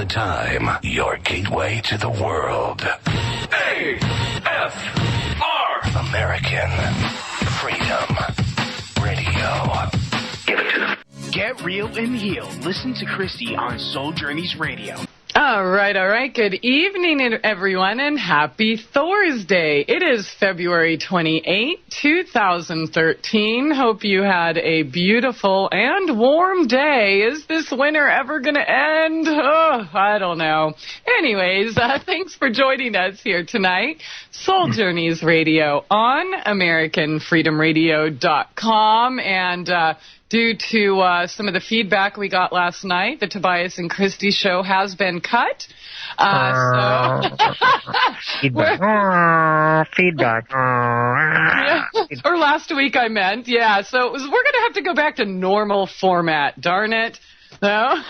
the time, your gateway to the world. AFR, American Freedom Radio. Give it to them. Get real and heal. Listen to Christie on Soul Journeys Radio. All right. Good evening, everyone, and happy Thursday. It is February 28, 2013. Hope you had a beautiful and warm day. Is this winter ever going to end? Oh, I don't know. Anyways, thanks for joining us here tonight. Soul Journeys Radio on AmericanFreedomRadio.com. And due to some of the feedback we got last night, the Tobias and Christie show has been cut. Feedback. Yeah, or last week I meant. Yeah, so we're going to have to go back to normal format. Darn it. No?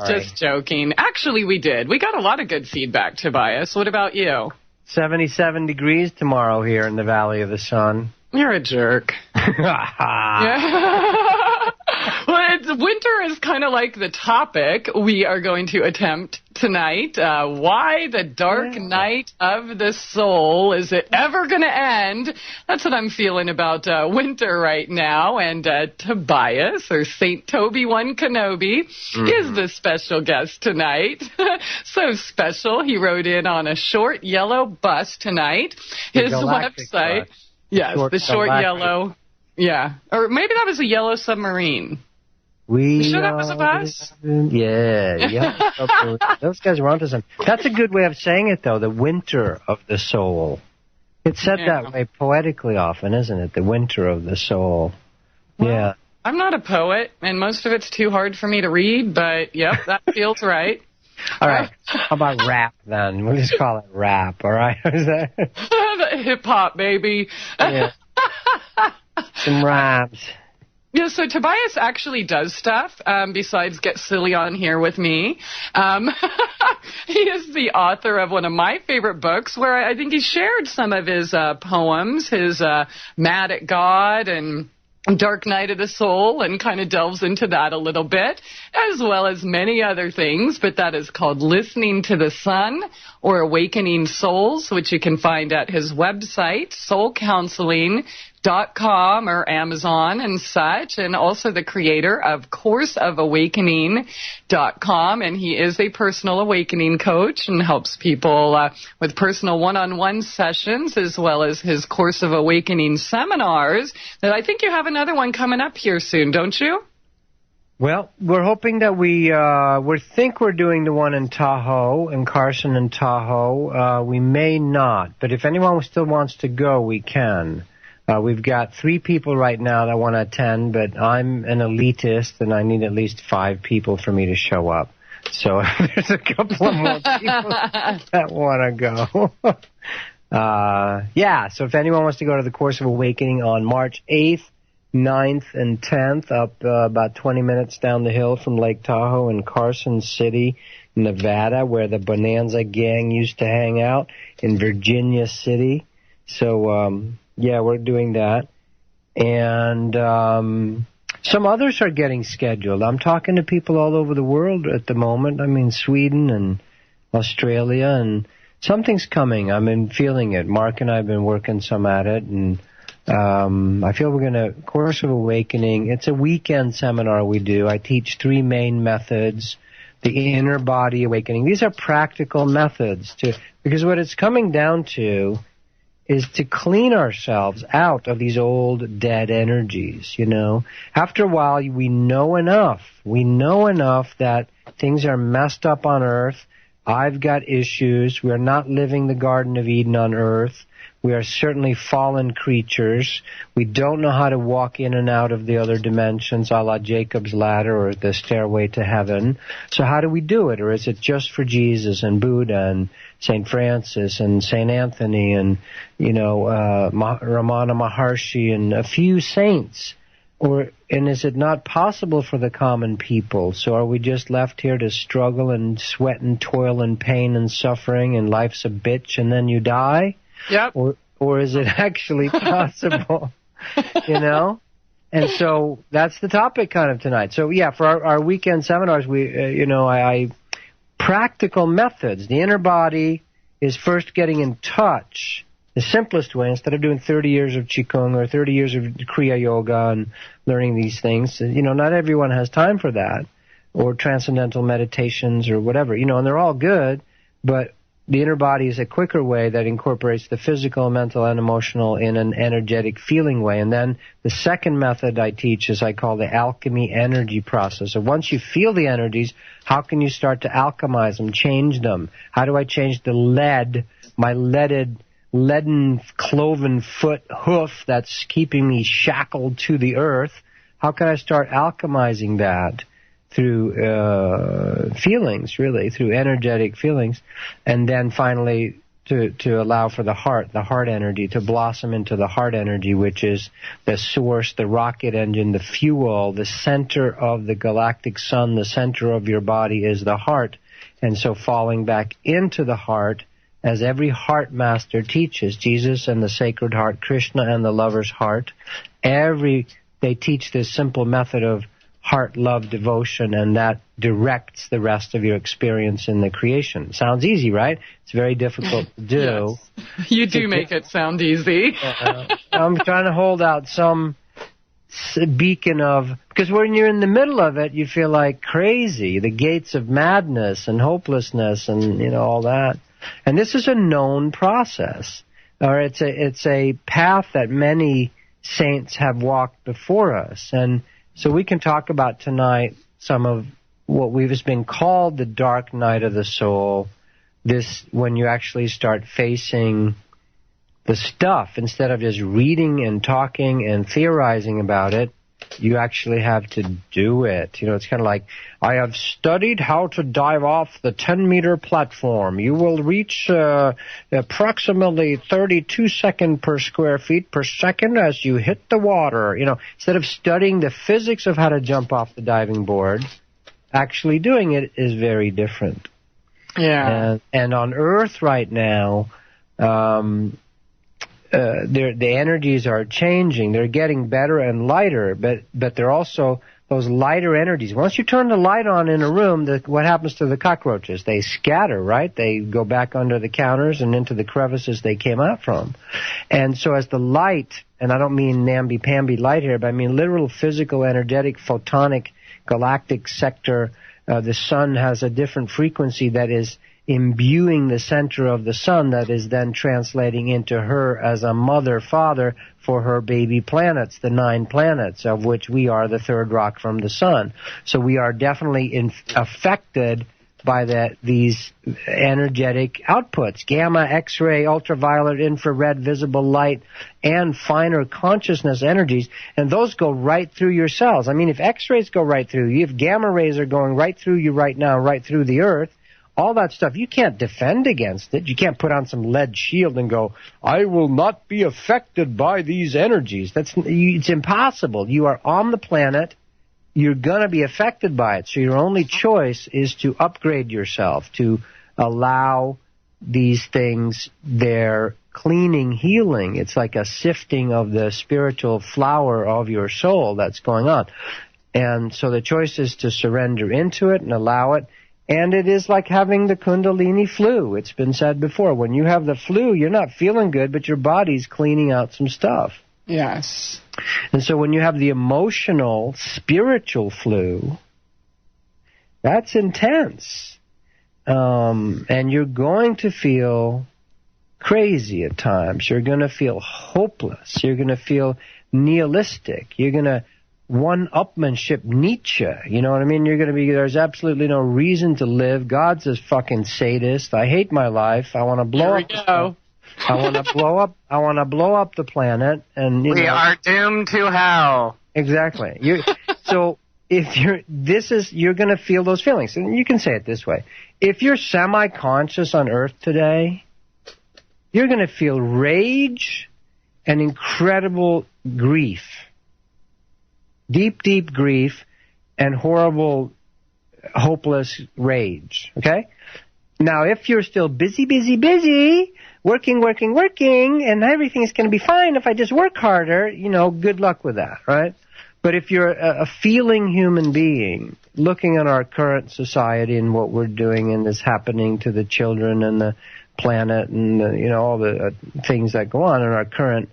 Just joking. Actually, we did. We got a lot of good feedback, Tobias. What about you? 77 degrees tomorrow here in the Valley of the Sun. You're a jerk. Yeah. Well, winter is kind of like the topic we are going to attempt tonight. Why the dark night of the soul? Is it ever going to end? That's what I'm feeling about winter right now. And Tobias, or St. Toby One Kenobi, is the special guest tonight. So special, he rode in on a short yellow bus tonight. His website... Bus. Yes, the short yellow. Yeah. Or maybe that was a yellow submarine. You sure that was a bus? Yeah. Those guys were onto something. That's a good way of saying it, though, the winter of the soul. It's said that way poetically often, isn't it? The winter of the soul. Well, I'm not a poet, and most of it's too hard for me to read, but, yep, that feels right. All right. How about rap, then? We'll just call it rap, all right? Hip-hop, baby. Yeah. Some rhymes. Yeah, so Tobias actually does stuff besides get silly on here with me. He is the author of one of my favorite books where I think he shared some of his poems, his Mad at God and Dark Night of the Soul, and kind of delves into that a little bit, as well as many other things, but that is called Listening to the Sun or Awakening Souls, which you can find at his website, soulcounseling.com or Amazon and such, and also the creator of courseofawakening.com, and he is a personal awakening coach and helps people with personal one-on-one sessions, as well as his Course of Awakening seminars that I think you have another one coming up here soon, don't you? Well, we're hoping that we think we're doing the one in Tahoe, in Carson and Tahoe. We may not, but if anyone still wants to go, we can. We've got 3 people right now that want to attend, but I'm an elitist, and I need at least 5 people for me to show up. So there's a couple of more people that want to go. So if anyone wants to go to the Course of Awakening on March 8th, 9th, and 10th, up about 20 minutes down the hill from Lake Tahoe in Carson City, Nevada, where the Bonanza Gang used to hang out, in Virginia City. So, we're doing that. And some others are getting scheduled. I'm talking to people all over the world at the moment. I mean, Sweden and Australia, and something's coming. I've been feeling it. Mark and I have been working some at it, and I feel we're going to, Course of Awakening, it's a weekend seminar we do. I teach 3 main methods. The inner body awakening. These are practical methods because what it's coming down to is to clean ourselves out of these old dead energies, you know. After a while, we know enough. We know enough that things are messed up on Earth. I've got issues. We're not living the Garden of Eden on Earth. We are certainly fallen creatures. We don't know how to walk in and out of the other dimensions, a la Jacob's Ladder or the Stairway to Heaven. So how do we do it? Or is it just for Jesus and Buddha and St. Francis and St. Anthony and, Ramana Maharshi and a few saints? And is it not possible for the common people? So are we just left here to struggle and sweat and toil and pain and suffering and life's a bitch and then you die? Yep. Or is it actually possible, And so that's the topic kind of tonight. So, for our weekend seminars, I practical methods. The inner body is first getting in touch. The simplest way, instead of doing 30 years of Qigong or 30 years of Kriya Yoga and learning these things, not everyone has time for that, or transcendental meditations or whatever, and they're all good, but the inner body is a quicker way that incorporates the physical, mental, and emotional in an energetic feeling way. And then the second method I teach is I call the alchemy energy process. So once you feel the energies, how can you start to alchemize them, change them? How do I change the lead, my leaden cloven foot hoof that's keeping me shackled to the earth? How can I start alchemizing that? Through feelings, really, through energetic feelings, and then finally to allow for the heart energy to blossom into the heart energy, which is the source, the rocket engine, the fuel, the center of the galactic sun, the center of your body is the heart. And so falling back into the heart, as every heart master teaches, Jesus and the Sacred Heart, Krishna and the Lover's Heart, they teach this simple method of heart, love, devotion, and that directs the rest of your experience in the creation. Sounds easy, right? It's very difficult to do. Yes. You do make it sound easy. I'm trying to hold out some beacon of, because when you're in the middle of it, you feel like crazy, the gates of madness and hopelessness and, all that. And this is a known process, or it's a path that many saints have walked before us. And so we can talk about tonight some of what has been called the dark night of the soul, this when you actually start facing the stuff. Instead of just reading and talking and theorizing about it, you actually have to do it. It's kind of like, I have studied how to dive off the 10-meter platform. You will reach approximately 32 seconds per square feet per second as you hit the water. Instead of studying the physics of how to jump off the diving board, actually doing it is very different. Yeah. And on Earth right now, the energies are changing. They're getting better and lighter, but they're also those lighter energies. Once you turn the light on in a room, what happens to the cockroaches? They scatter, right? They go back under the counters and into the crevices they came out from. And so as the light, and I don't mean namby-pamby light here, but I mean literal physical, energetic, photonic, galactic sector, the sun has a different frequency that is imbuing the center of the sun, that is then translating into her as a mother, father for her baby planets, the 9 planets, of which we are the third rock from the sun. So we are definitely affected by these energetic outputs, gamma, X-ray, ultraviolet, infrared, visible light, and finer consciousness energies, and those go right through your cells. I mean, if X-rays go right through you, if gamma rays are going right through you right now, right through the earth, all that stuff, you can't defend against it. You can't put on some lead shield and go, I will not be affected by these energies. It's impossible. You are on the planet. You're going to be affected by it. So your only choice is to upgrade yourself, to allow these things their cleaning, healing. It's like a sifting of the spiritual flower of your soul that's going on. And so the choice is to surrender into it and allow it. And it is like having the Kundalini flu. It's been said before. When you have the flu, you're not feeling good, but your body's cleaning out some stuff. Yes. And so when you have the emotional, spiritual flu, that's intense. And you're going to feel crazy at times. You're going to feel hopeless. You're going to feel nihilistic. You're going to one-upmanship Nietzsche. You know what I mean? There's absolutely no reason to live. God's a fucking sadist. I hate my life. I want to blow up. I want to blow up the planet. And we are doomed to hell. Exactly. So if you're going to feel those feelings. And you can say it this way. If you're semi-conscious on Earth today, you're going to feel rage and incredible grief. Deep, deep grief and horrible, hopeless rage, okay? Now, if you're still busy, working, and everything's going to be fine if I just work harder, good luck with that, right? But if you're a feeling human being, looking at our current society and what we're doing and is happening to the children and the planet and all the things that go on in our current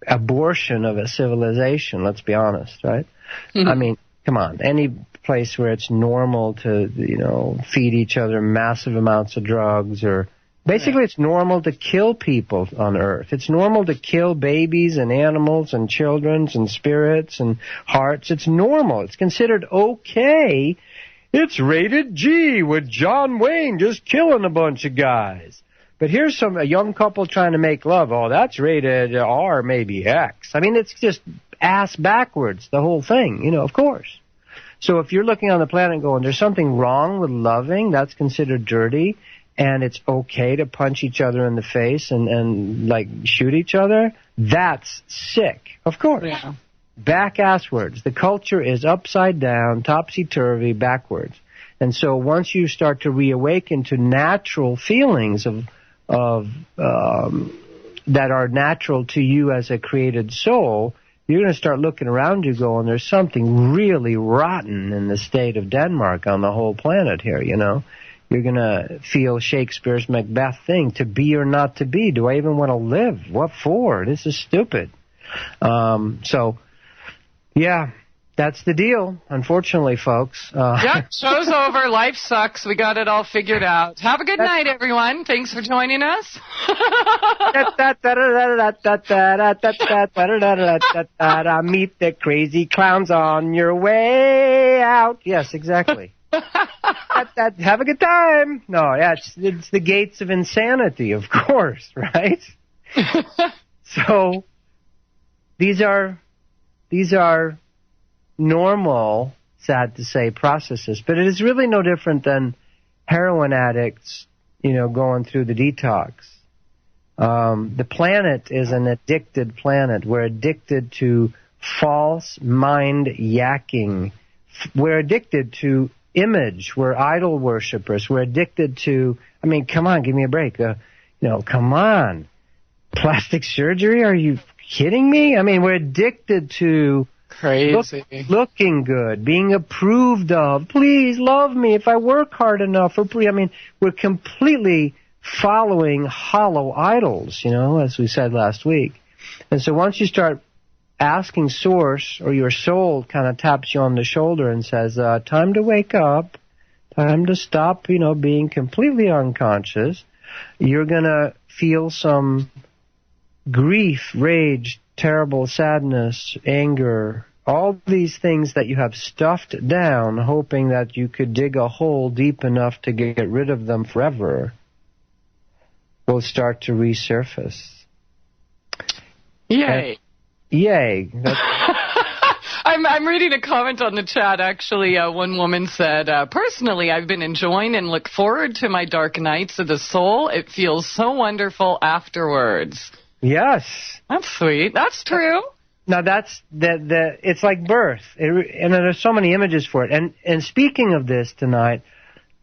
abortion of a civilization, let's be honest, right? Mm-hmm. I mean, come on, any place where it's normal to, feed each other massive amounts of drugs or basically it's normal to kill people on Earth. It's normal to kill babies and animals and children and spirits and hearts. It's normal. It's considered okay. It's rated G with John Wayne just killing a bunch of guys. But here's a young couple trying to make love. Oh, that's rated R, maybe X. I mean, it's just ass backwards, the whole thing, of course. So if you're looking on the planet going, there's something wrong with loving, that's considered dirty, and it's okay to punch each other in the face and like shoot each other, that's sick, of course. Yeah. Back asswards. The culture is upside down, topsy-turvy, backwards. And so once you start to reawaken to natural feelings of that are natural to you as a created soul, you're going to start looking around you going, there's something really rotten in the state of Denmark on the whole planet here, You're going to feel Shakespeare's Macbeth thing, to be or not to be. Do I even want to live? What for? This is stupid. Yeah, that's the deal, unfortunately, folks. Yep, show's over. Life sucks. We got it all figured out. Have a good night, everyone. Thanks for joining us. Meet the crazy clowns on your way out. Yes, exactly. Have a good time. No, yeah, it's the gates of insanity, of course, right? So these are normal, sad to say, processes, but it is really no different than heroin addicts, going through the detox. The planet is an addicted planet. We're addicted to false mind yakking. We're addicted to image. We're idol worshippers. We're addicted to, come on, give me a break. Come on. Plastic surgery? Are you kidding me? We're addicted to crazy looking good, being approved of. Please love me if I work hard enough. We're completely following hollow idols, as we said last week. And so once you start asking Source, or your soul kind of taps you on the shoulder and says, time to wake up, time to stop, being completely unconscious, you're going to feel some grief, rage, terrible sadness, anger, all these things that you have stuffed down, hoping that you could dig a hole deep enough to get rid of them forever, will start to resurface. Yay. Yay. I'm reading a comment on the chat, actually. One woman said, personally, I've been enjoying and look forward to my dark nights of the soul. It feels so wonderful afterwards. Yes. That's sweet. That's true. Now, that's it's like birth. And there's so many images for it. And speaking of this tonight,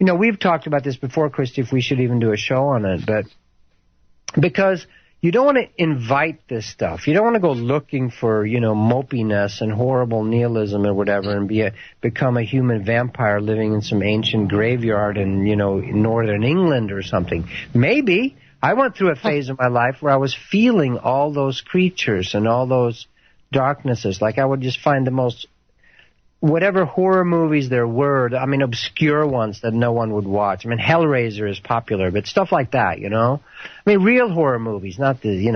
we've talked about this before, Christie, if we should even do a show on it. But because you don't want to invite this stuff. You don't want to go looking for, mopiness and horrible nihilism or whatever and become a human vampire living in some ancient graveyard in, northern England or something. Maybe. I went through a phase of my life where I was feeling all those creatures and all those darknesses. Like I would just find the most, whatever horror movies there were, obscure ones that no one would watch. Hellraiser is popular, but stuff like that, real horror movies, not the,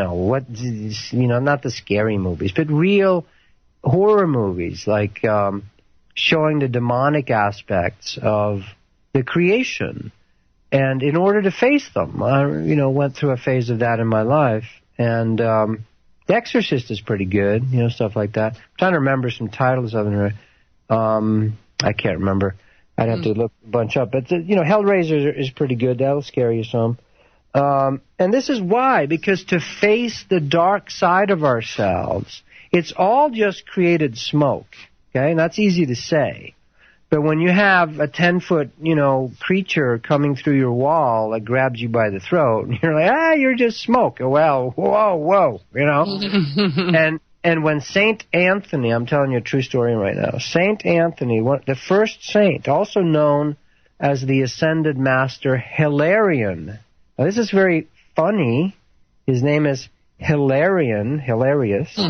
not the scary movies, but real horror movies, like showing the demonic aspects of the creation. And in order to face them, I, went through a phase of that in my life. And The Exorcist is pretty good, stuff like that. I'm trying to remember some titles of it. I can't remember. I'd have to look a bunch up. But, Hellraiser is pretty good. That'll scare you some. And this is why. Because to face the dark side of ourselves, it's all just created smoke. Okay? And that's easy to say. But when you have a 10-foot, creature coming through your wall that grabs you by the throat, and you're like, you're just smoke. Well, whoa, and And when Saint Anthony, I'm telling you a true story right now, Saint Anthony, the first saint, also known as the Ascended Master Hilarion. Now, this is very funny. His name is Hilarious.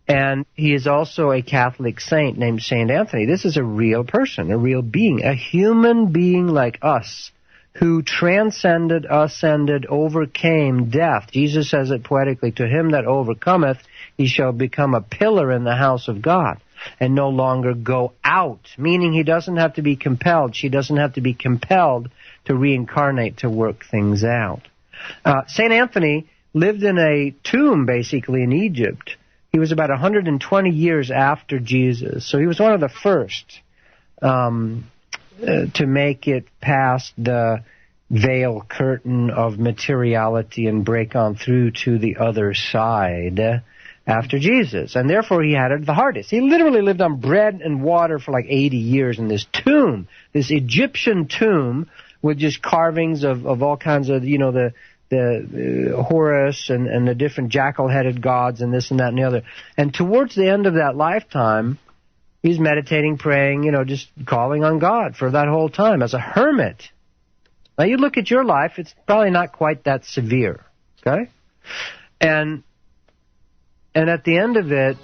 And he is also a Catholic saint named Saint Anthony. This is a real person, a real being, a human being like us, who transcended, ascended, overcame death. Jesus says it poetically, to him that overcometh, he shall become a pillar in the house of God and no longer go out, meaning he doesn't have to be compelled. She doesn't have to be compelled to reincarnate to work things out. St. Anthony lived in a tomb, basically, in Egypt. He was about 120 years after Jesus, so he was one of the first to make it past the veil curtain of materiality and break on through to the other side after Jesus. And therefore he had it the hardest. He literally lived on bread and water for like 80 years in this tomb, this Egyptian tomb with just carvings of all kinds of, the Horus and the different jackal-headed gods and this and that and the other. And towards the end of that lifetime, he's meditating, praying, just calling on God for that whole time as a hermit. Now you look at your life, it's probably not quite that severe, okay? And at the end of it,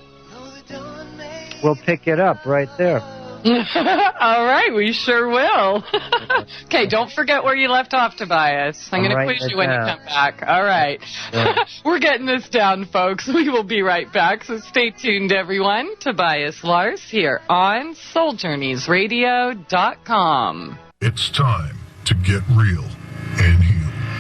we'll pick it up right there. All right, we sure will. Okay, don't forget where you left off, Tobias. I'm going to quiz you when you come back. All right. Yeah. We're getting this down, folks. We will be right back, so stay tuned, everyone. Tobias Lars here on SoulJourneysRadio.com. It's time to get real and heal.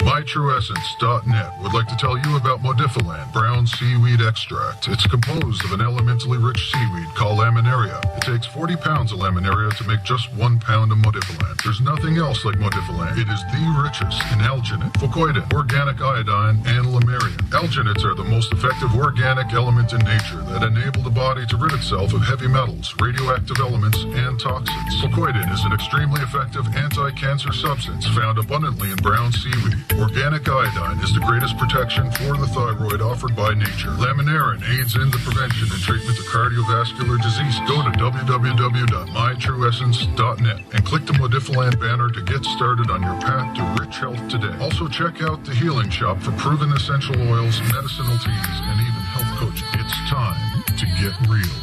MyTrueEssence.net would like to tell you about Modifiland brown seaweed extract. It's composed of an elementally rich seaweed called laminaria. It takes 40 pounds of laminaria to make just 1 pound of Modifiland. There's nothing else like Modifiland. It is the richest in alginate, fucoidin, organic iodine, and lamarian. Alginates are the most effective organic element in nature that enable the body to rid itself of heavy metals, radioactive elements, and toxins. Fucoidin is an extremely effective anti-cancer substance found abundantly in brown seaweed. Organic iodine is the greatest protection for the thyroid offered by nature. Laminarin aids in the prevention and treatment of cardiovascular disease. Go to www.mytrueessence.net and click the Modifiland banner to get started on your path to rich health today. Also check out the Healing Shop for proven essential oils, medicinal teas, and even health coaching. It's time to get real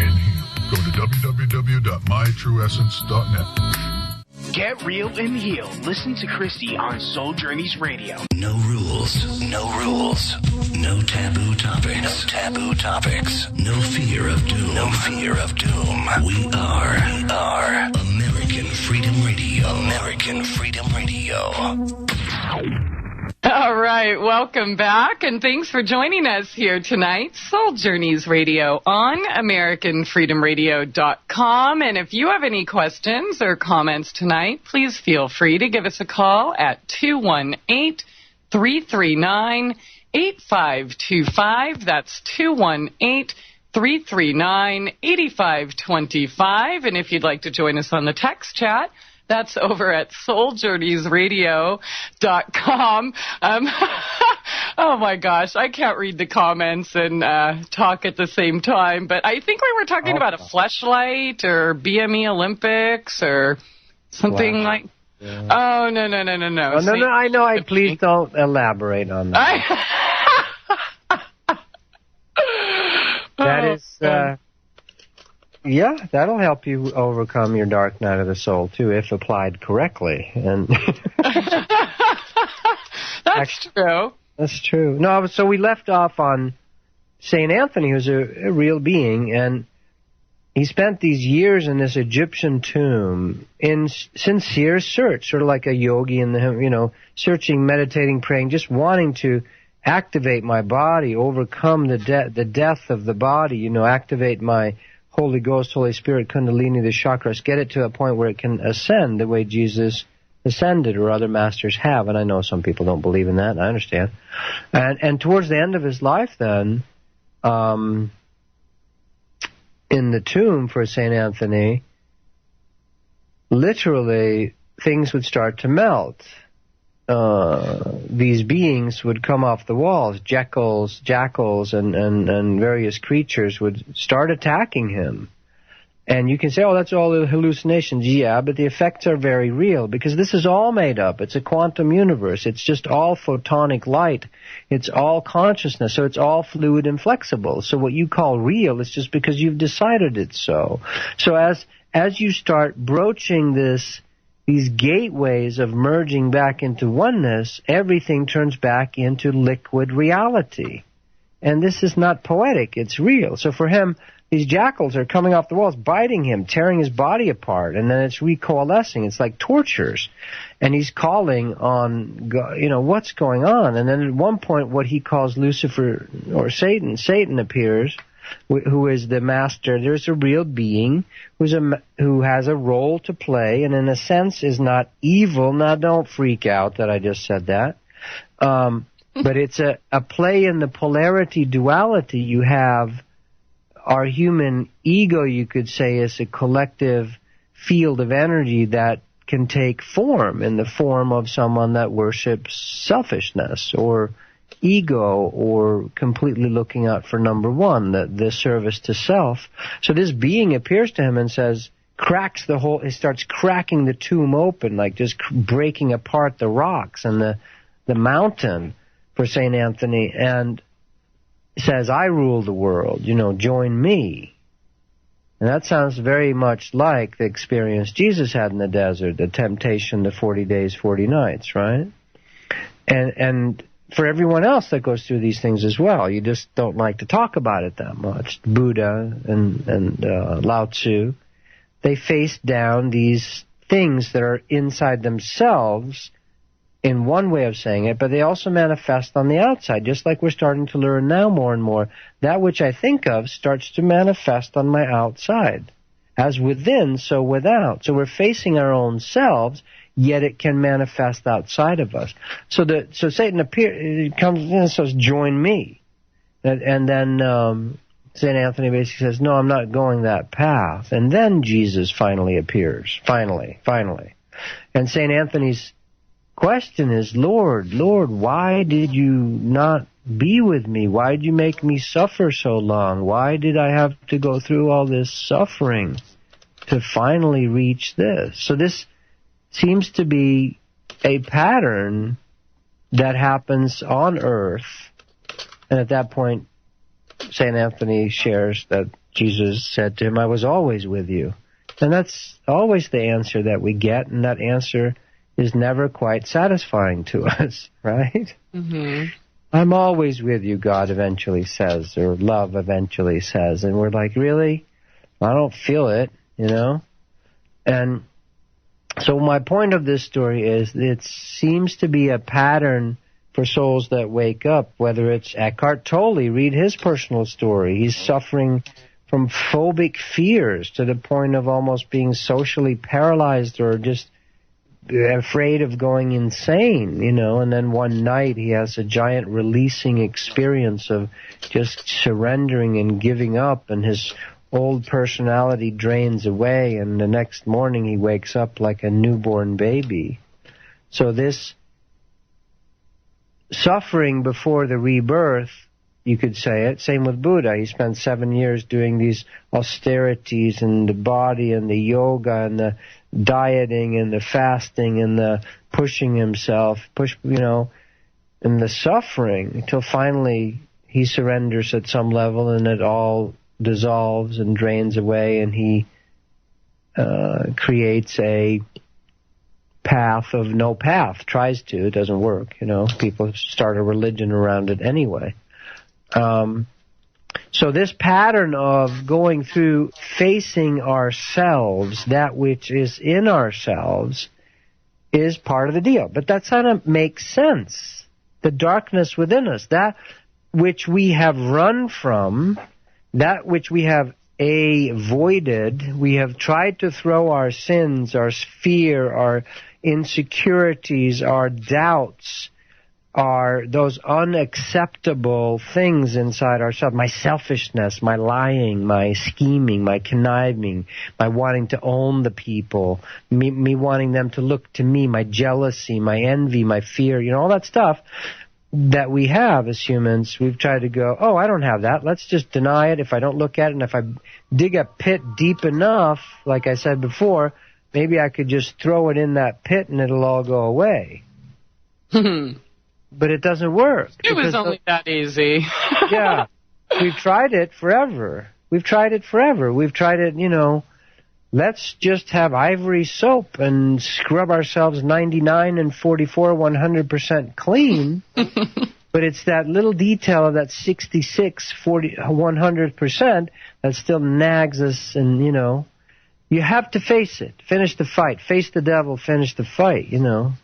and heal. Go to www.mytrueessence.net. Get real and heal. Listen to Christie on Soul Journeys Radio. No rules. No rules. No taboo topics. No taboo topics. No fear of doom. No fear of doom. We are American Freedom Radio. American Freedom Radio. All right, welcome back, and thanks for joining us here tonight. Soul Journeys Radio on AmericanFreedomRadio.com. And if you have any questions or comments tonight, please feel free to give us a call at 218-339-8525. That's 218-339-8525. And if you'd like to join us on the text chat, that's over at SoulJourneysRadio.com. Oh, my gosh. I can't read the comments and talk at the same time. But I think we were talking about a fleshlight or BME Olympics or something like... Yeah. Oh, no. No, I know. Please don't elaborate on that. That is... Yeah, that'll help you overcome your dark night of the soul, too, if applied correctly. And That's true. That's true. No, so we left off on St. Anthony, who's a real being, and he spent these years in this Egyptian tomb in sincere search, sort of like a yogi in the, searching, meditating, praying, just wanting to activate my body, overcome the death of the body, activate my Holy Ghost, Holy Spirit, Kundalini, the chakras, get it to a point where it can ascend the way Jesus ascended or other masters have. And I know some people don't believe in that, and I understand. And towards the end of his life then, in the tomb for St. Anthony, literally things would start to melt. these beings would come off the walls, jackals, and various creatures would start attacking him. And you can say, oh, that's all the hallucinations. Yeah, but the effects are very real because this is all made up. It's a quantum universe. It's just all photonic light. It's all consciousness. So it's all fluid and flexible. So what you call real is just because you've decided it's so. So as you start broaching these gateways of merging back into oneness, everything turns back into liquid reality. And this is not poetic. It's real. So for him, these jackals are coming off the walls, biting him, tearing his body apart, and then it's recoalescing. It's like tortures. And he's calling on God, what's going on? And then at one point, what he calls Lucifer or Satan appears, who is the master. There's a real being who has a role to play, and in a sense is not evil. Now, don't freak out that I just said that. But it's a play in the polarity duality. You have our human ego, you could say, is a collective field of energy that can take form in the form of someone that worships selfishness or ego or completely looking out for number one, the service to self. So this being appears to him and says, he starts cracking the tomb open, like just breaking apart the rocks and the mountain for St. Anthony, and says, I rule the world, join me. And that sounds very much like the experience Jesus had in the desert, the temptation, the 40 days, 40 nights, right? And for everyone else that goes through these things as well, you just don't like to talk about it that much. Buddha and Lao Tzu, they face down these things that are inside themselves in one way of saying it, but they also manifest on the outside, just like we're starting to learn now more and more. That which I think of starts to manifest on my outside. As within, so without. So we're facing our own selves, yet it can manifest outside of us. So Satan comes in and says, join me. And then St. Anthony basically says, no, I'm not going that path. And then Jesus finally appears. Finally. And St. Anthony's question is, Lord, why did you not be with me? Why did you make me suffer so long? Why did I have to go through all this suffering to finally reach this? So this seems to be a pattern that happens on earth. And at that point, St. Anthony shares that Jesus said to him, I was always with you. And that's always the answer that we get, and that answer is never quite satisfying to us, right? Mm-hmm. I'm always with you, God eventually says, or love eventually says. And we're like, really? I don't feel it, And so my point of this story is it seems to be a pattern for souls that wake up, whether it's Eckhart Tolle, read his personal story. He's suffering from phobic fears to the point of almost being socially paralyzed or just afraid of going insane, and then one night he has a giant releasing experience of just surrendering and giving up, and his old personality drains away, and the next morning he wakes up like a newborn baby. So this suffering before the rebirth, you could say it, same with Buddha. He spent 7 years doing these austerities in the body and the yoga and the dieting and the fasting and the pushing himself, and the suffering until finally he surrenders at some level and it all dissolves and drains away, and he creates a path of no path, tries to, it doesn't work, people start a religion around it anyway. So this pattern of going through facing ourselves, that which is in ourselves, is part of the deal. But that's how to make sense. The darkness within us, that which we have run from, that which we have avoided, we have tried to throw our sins, our fear, our insecurities, our doubts, are those unacceptable things inside ourselves. My selfishness, my lying, my scheming, my conniving, my wanting to own the people, me wanting them to look to me, my jealousy, my envy, my fear, all that stuff that we have as humans. We've tried to go, oh, I don't have that. Let's just deny it. If I don't look at it, and if I dig a pit deep enough, like I said before, maybe I could just throw it in that pit and it'll all go away. But it doesn't work. It was only that easy. Yeah. We've tried it forever. We've tried it, let's just have ivory soap and scrub ourselves 99 and 44, 100% clean. But it's that little detail of that 66, 40, 100% that still nags us, and, you have to face it. Finish the fight. Face the devil, finish the fight, and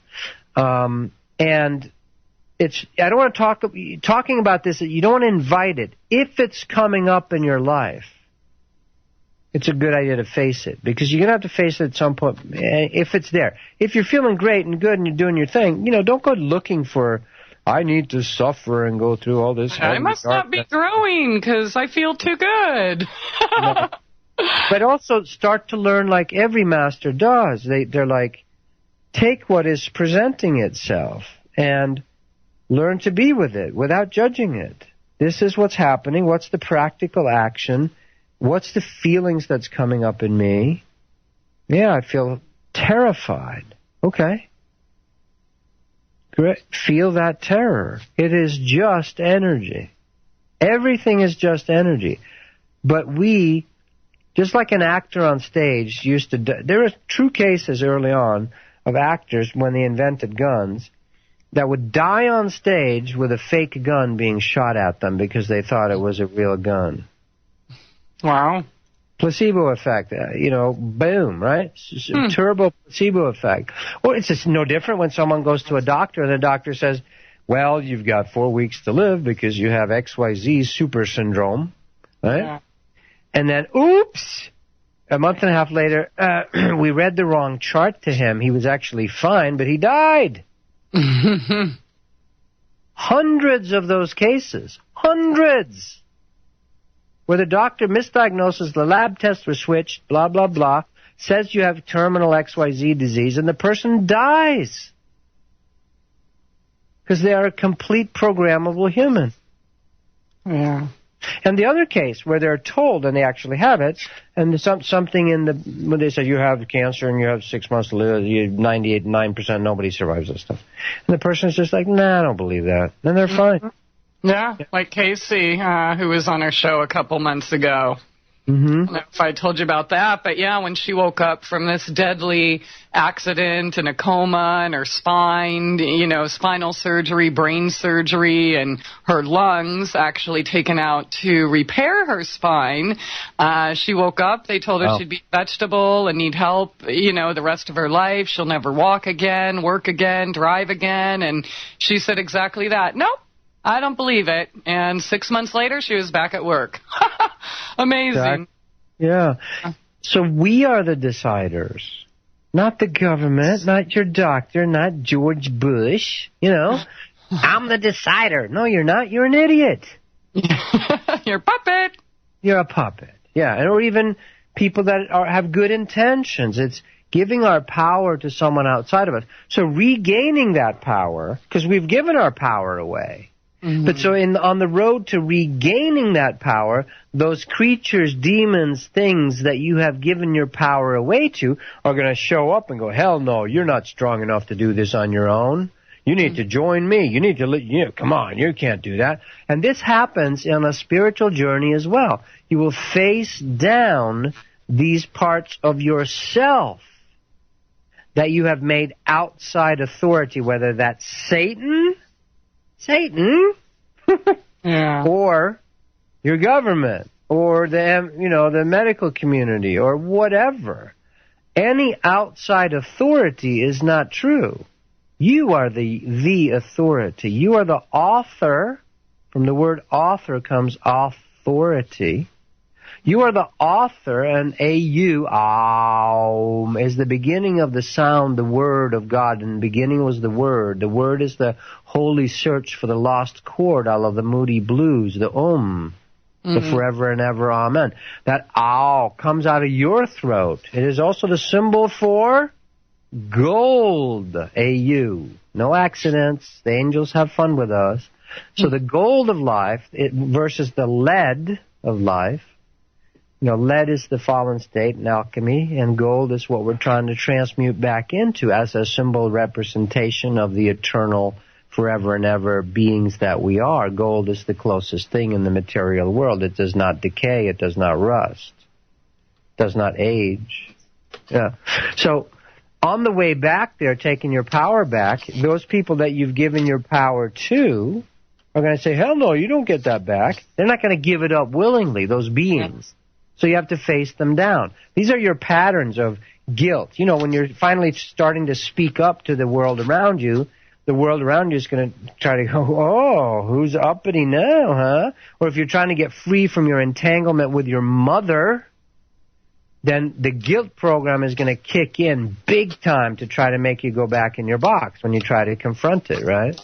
I don't want to talking about this, you don't want to invite it. If it's coming up in your life, it's a good idea to face it, because you're going to have to face it at some point if it's there. If you're feeling great and good and you're doing your thing, don't go looking for, I need to suffer and go through all this. I must not be growing because I feel too good. No. But also start to learn like every master does. They're like, take what is presenting itself and learn to be with it without judging it. This is what's happening. What's the practical action? What's the feelings that's coming up in me? Yeah, I feel terrified. Okay. Great. Feel that terror. It is just energy. Everything is just energy. But we, just like an actor on stage used to, there are true cases early on of actors when they invented guns that would die on stage with a fake gun being shot at them because they thought it was a real gun. Wow. Placebo effect, boom, right? Turbo placebo effect. Or it's just no different when someone goes to a doctor and the doctor says, well, you've got 4 weeks to live because you have XYZ super syndrome, right? Yeah. And then, oops, a month and a half later, we read the wrong chart to him. He was actually fine, but he died. Hundreds of those cases. Hundreds. Where the doctor misdiagnoses, the lab tests were switched, blah, blah, blah, says you have terminal XYZ disease, and the person dies. Because they are a complete programmable human. Yeah. And the other case where they're told, and they actually have it, and something when they say you have cancer and you have 6 months to live, 98.9% nobody survives this stuff. And the person's just like, nah, I don't believe that. And they're fine. Yeah, like Casey, who was on our show a couple months ago. Mm-hmm. I don't know if I told you about that, but yeah, when she woke up from this deadly accident in a coma and her spine, spinal surgery, brain surgery, and her lungs actually taken out to repair her spine, she woke up. They told her she'd be a vegetable and need help, the rest of her life. She'll never walk again, work again, drive again. And she said exactly that. Nope. I don't believe it. And 6 months later, she was back at work. Amazing. Yeah. So we are the deciders. Not the government, not your doctor, not George Bush. I'm the decider. No, you're not. You're an idiot. You're a puppet. You're a puppet. Yeah. Or even people that have good intentions. It's giving our power to someone outside of us. So regaining that power, because we've given our power away. Mm-hmm. But so on the road to regaining that power, those creatures, demons, things that you have given your power away to are going to show up and go, hell no, you're not strong enough to do this on your own. You need to join me. You need to, come on, you can't do that. And this happens on a spiritual journey as well. You will face down these parts of yourself that you have made outside authority, whether that's Satan, yeah, or your government, or the medical community, or whatever. Any outside authority is not true. You are the authority. You are the author. From the word author comes authority. You are the author, and is the beginning of the sound, the word of God. In the beginning was the word. The word is the holy search for the lost chord, a la the Moody Blues, the the forever and ever amen. That ow comes out of your throat. It is also the symbol for gold, A-U. No accidents. The angels have fun with us. So the gold of life versus the lead of life. You know, lead is the fallen state in alchemy, and gold is what we're trying to transmute back into as a symbol representation of the eternal, forever and ever beings that we are. Gold is the closest thing in the material world. It does not decay. It does not rust. It does not age. Yeah. So on the way back there, taking your power back, those people that you've given your power to are going to say, hell no, you don't get that back. They're not going to give it up willingly, those beings. So you have to face them down. These are your patterns of guilt. You know, when you're finally starting to speak up to the world around you, the world around you is going to try to go, oh, who's uppity now, huh? Or if you're trying to get free from your entanglement with your mother, then the guilt program is going to kick in big time to try to make you go back in your box when you try to confront it, right?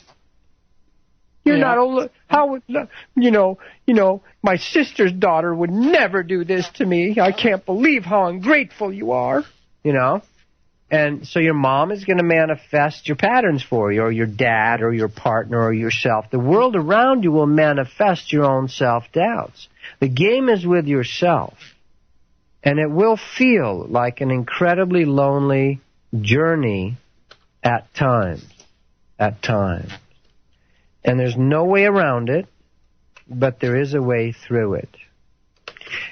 You're not, how, you know, my sister's daughter would never do this to me. I can't believe how ungrateful you are, you know? And so your mom is going to manifest your patterns for you, or your dad, or your partner, or yourself. The world around you will manifest your own self-doubts. The game is with yourself. And it will feel like an incredibly lonely journey at times. At times. And there's no way around it, but there is a way through it.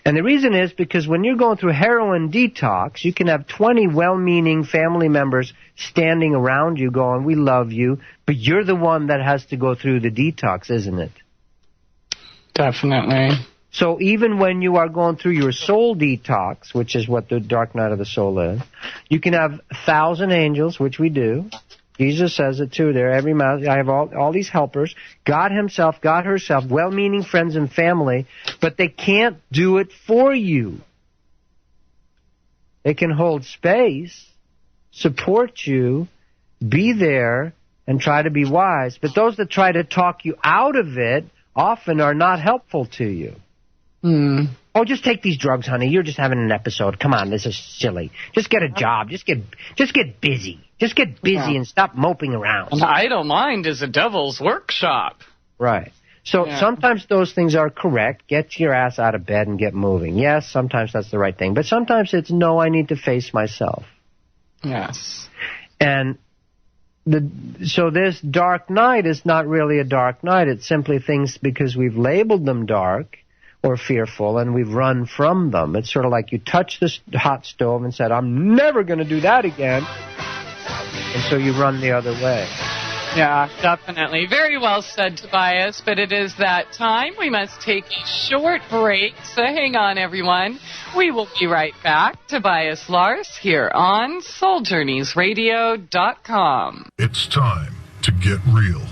And the reason is because when you're going through heroin detox, you can have 20 well-meaning family members standing around you going, we love you, but you're the one that has to go through the detox, isn't it? Definitely. So even when you are going through your soul detox, which is what the dark night of the soul is, you can have 1,000 angels, which we do. Jesus says it too there. Every mouth, I have all these helpers, God himself, God herself, well-meaning friends and family, but they can't do it for you. They can hold space, support you, be there, and try to be wise. But those that try to talk you out of it often are not helpful to you. Oh, just take these drugs, honey. You're just having an episode. Come on, this is silly. Just get a job. Just get busy. Just get busy and stop moping around. An idle mind is a devil's workshop. Right. So sometimes those things are correct. Get your ass out of bed and get moving. Yes, sometimes that's the right thing. But sometimes it's, no, I need to face myself. Yes. And so this dark night is not really a dark night. It's simply things because we've labeled them dark or fearful, and we've run from them. It's sort of like you touch this hot stove and said, I'm never going to do that again. And so you run the other way. Yeah, definitely. Very well said, Tobias, but it is that time. We must take a short break, so hang on, everyone. We will be right back. Tobias Lars here on SoulJourneysRadio.com. It's time to get real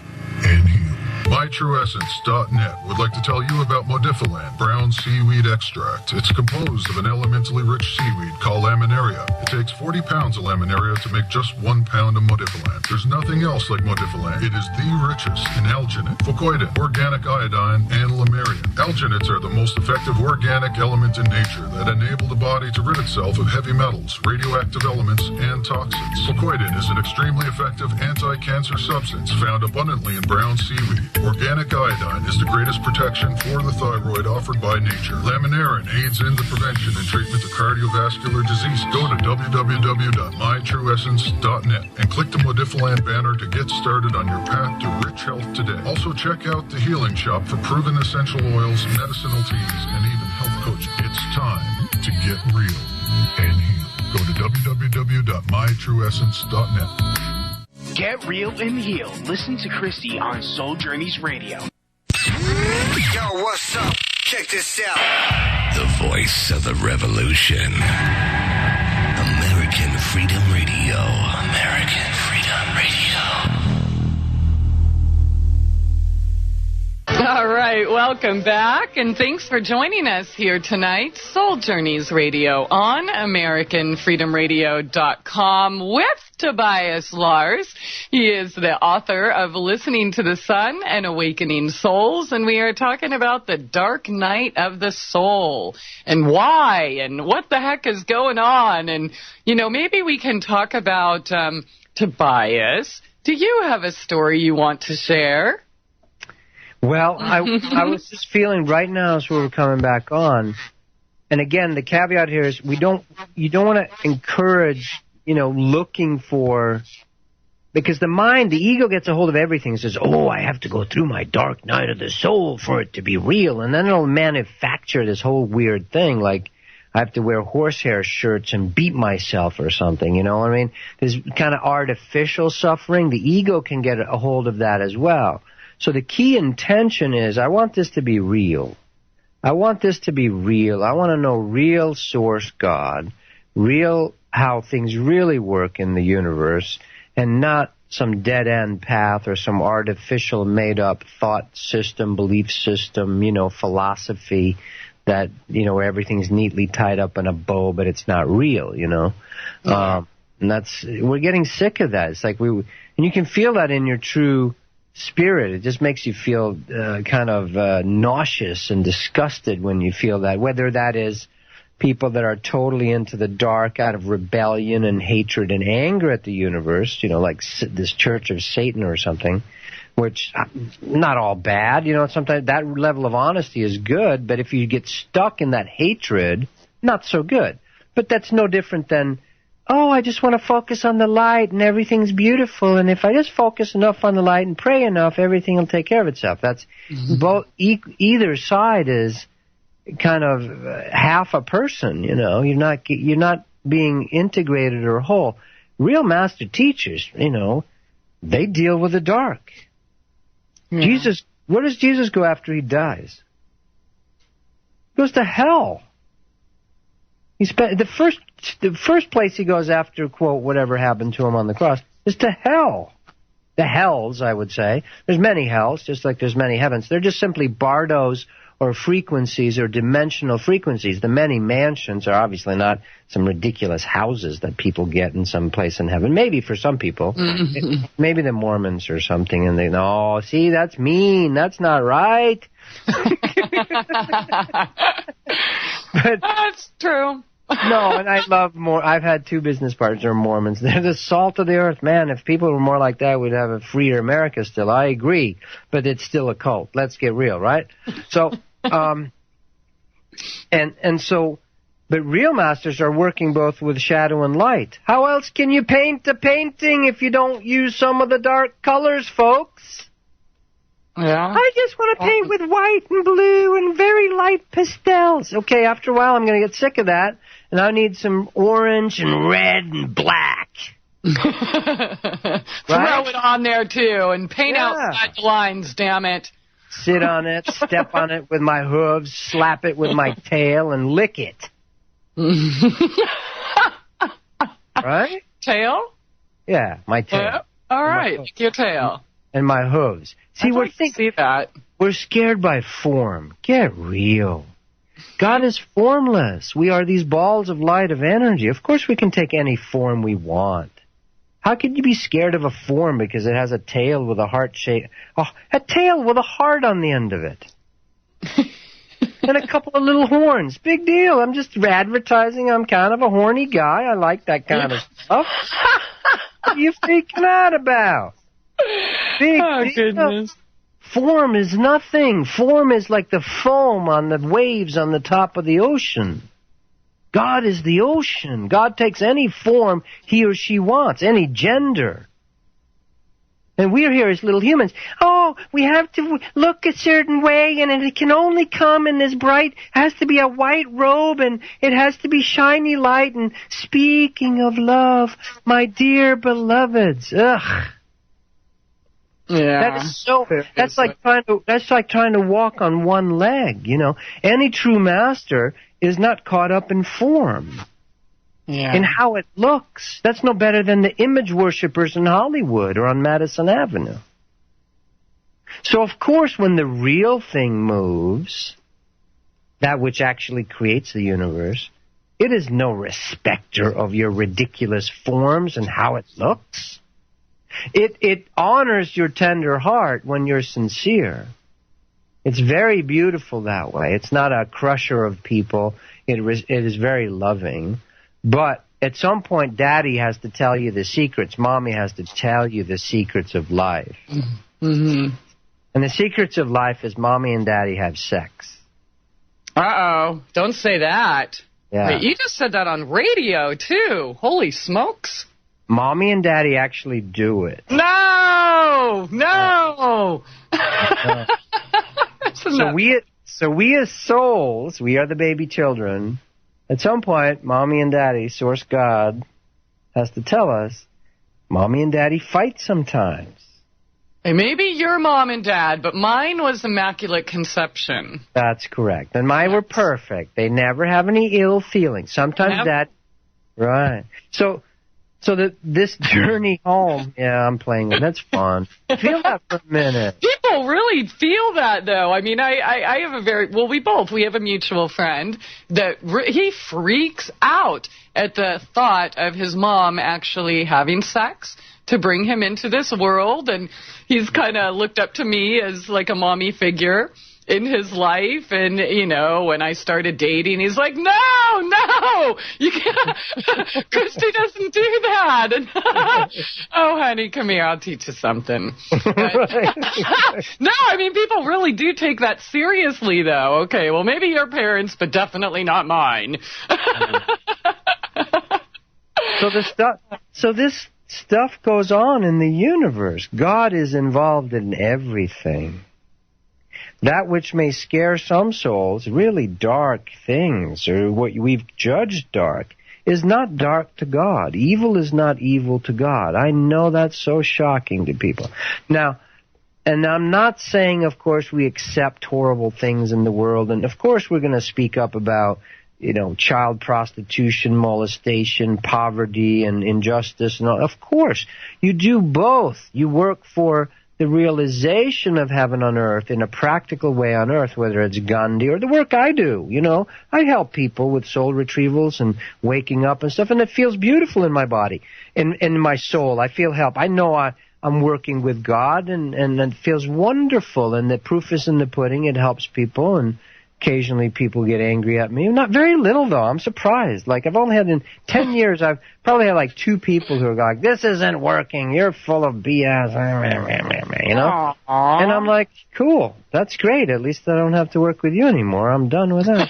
and heal. MyTrueEssence.net would like to tell you about Modifiland brown seaweed extract. It's composed of an elementally rich seaweed called laminaria. It takes 40 pounds of laminaria to make just 1 pound of Modifiland. There's nothing else like Modifiland. It is the richest in alginate, fucoidin, organic iodine, and lamarian. Alginates are the most effective organic element in nature that enable the body to rid itself of heavy metals, radioactive elements, and toxins. Fucoidin is an extremely effective anti-cancer substance found abundantly in brown seaweed. Organic iodine is the greatest protection for the thyroid offered by nature. Laminarin aids in the prevention and treatment of cardiovascular disease. Go to www.mytrueessence.net and click the Modifiland banner to get started on your path to rich health today. Also check out the Healing Shop for proven essential oils, medicinal teas, and even health coaching. It's time to get real and heal. Go to www.mytrueessence.net. Get real and heal. Listen to Christie on Soul Journeys Radio. Yo, what's up? Check this out. The voice of the revolution. American Freedom Radio. American Freedom Radio. All right. Well, Welcome back, and thanks for joining us here tonight. Soul Journeys Radio on AmericanFreedomRadio.com with Tobias Lars. He is the author of Listening to the Sun and Awakening Souls, and we are talking about the dark night of the soul and why and what the heck is going on. And, maybe we can talk about Tobias. Do you have a story you want to share? Well, I was just feeling right now as we were coming back on, and again, the caveat here is you don't want to encourage, looking for, because the ego gets a hold of everything and says, oh, I have to go through my dark night of the soul for it to be real, and then it'll manufacture this whole weird thing, like I have to wear horsehair shirts and beat myself or something, you know what I mean? This kind of artificial suffering, the ego can get a hold of that as well. So the key intention is, I want this to be real. I want this to be real. I want to know real source God, real how things really work in the universe, and not some dead-end path or some artificial made-up thought system, belief system, philosophy that, where everything's neatly tied up in a bow, but it's not real, Yeah. And we're getting sick of that. It's like and you can feel that in your true spirit. It just makes you feel kind of nauseous and disgusted when you feel that, whether that is people that are totally into the dark out of rebellion and hatred and anger at the universe, like this Church of Satan or something, which not all bad, sometimes that level of honesty is good, but if you get stuck in that hatred, not so good. But that's no different than, oh, I just want to focus on the light and everything's beautiful, and if I just focus enough on the light and pray enough, everything will take care of itself. That's both. Either side is kind of half a person. You're not being integrated or whole. Real master teachers, they deal with the dark. Yeah. Jesus, where does Jesus go after he dies? He goes to hell. The first place he goes after, quote, whatever happened to him on the cross, is to hell. The hells, I would say. There's many hells, just like there's many heavens. They're just simply bardos or frequencies or dimensional frequencies. The many mansions are obviously not some ridiculous houses that people get in some place in heaven. Maybe for some people. Maybe the Mormons or something, and they know, see, that's mean. That's not right. But that's true. No, and I love more. I've had 2 business partners who are Mormons. They're the salt of the earth, man. If people were more like that, we'd have a freer America still. I agree, but it's still a cult. Let's get real, right? So, but real masters are working both with shadow and light. How else can you paint a painting if you don't use some of the dark colors, folks? Yeah. I just want to paint with white and blue and very light pastels. Okay, after a while I'm going to get sick of that, and I need some orange and red and black. Right? Throw it on there, too, and paint outside the lines, damn it. Sit on it, step on it with my hooves, slap it with my tail, and lick it. Right? Tail? Yeah, my tail. All right, lick your tail. And my hooves. See, we're scared by form. Get real. God is formless. We are these balls of light, of energy. Of course we can take any form we want. How could you be scared of a form because it has a tail with a heart shape? Oh, a tail with a heart on the end of it. And a couple of little horns. Big deal. I'm just advertising. I'm kind of a horny guy. I like that kind of stuff. What are you freaking out about? Big goodness. Form is nothing. Form is like the foam on the waves on the top of the ocean. God is the ocean. God takes any form he or she wants, any gender. And we're here as little humans. Oh, we have to look a certain way, and it can only come in this bright, has to be a white robe, and it has to be shiny light, and speaking of love, my dear beloveds. Ugh. Yeah. That's like trying to walk on one leg, Any true master is not caught up in form. Yeah. In how it looks. That's no better than the image worshippers in Hollywood or on Madison Avenue. So, of course, when the real thing moves, that which actually creates the universe, it is no respecter of your ridiculous forms and how it looks. It honors your tender heart when you're sincere. It's very beautiful that way. It's not a crusher of people. It is very loving. But at some point, Daddy has to tell you the secrets. Mommy has to tell you the secrets of life. Mm-hmm. And the secrets of life is Mommy and Daddy have sex. Uh-oh. Don't say that. Yeah. Wait, you just said that on radio, too. Holy smokes. Mommy and Daddy actually do it. No! No! So we as souls, we are the baby children. At some point, Mommy and Daddy, Source God, has to tell us, Mommy and Daddy fight sometimes. Hey, maybe your mom and dad, but mine was Immaculate Conception. That's correct. And mine were perfect. They never have any ill feelings. Sometimes Dad... Right. So this journey home... Yeah, I'm playing it. That's fun. Feel that for a minute. People really feel that, though. I mean, I have a very... Well, we have a mutual friend that he freaks out at the thought of his mom actually having sex to bring him into this world, and he's kind of looked up to me as like a mommy figure in his life. And, you know, when I started dating, he's like, no, you can't. Christie doesn't do that. And, oh, honey, come here, I'll teach you something. No, I mean, people really do take that seriously, though. Okay, well, maybe your parents, but definitely not mine. So this stuff goes on in the universe. God is involved in everything. That which may scare some souls, really dark things, or what we've judged dark, is not dark to God. Evil is not evil to God. I know that's so shocking to people. Now, and I'm not saying, of course, we accept horrible things in the world, and of course we're going to speak up about, you know, child prostitution, molestation, poverty, and injustice. And all. Of course, you do both. You work for the realization of heaven on earth in a practical way on earth, whether it's Gandhi or the work I do. You know, I help people with soul retrievals and waking up and stuff, and it feels beautiful in my body, in my soul. I feel help. I know I'm working with God, and it feels wonderful, and the proof is in the pudding. It helps people, and occasionally people get angry at me. Not very little, though. I'm surprised. Like, I've only had in 10 years, I've probably had like 2 people who are like, this isn't working. You're full of BS. You know? Aww. And I'm like, cool. That's great. At least I don't have to work with you anymore. I'm done with that.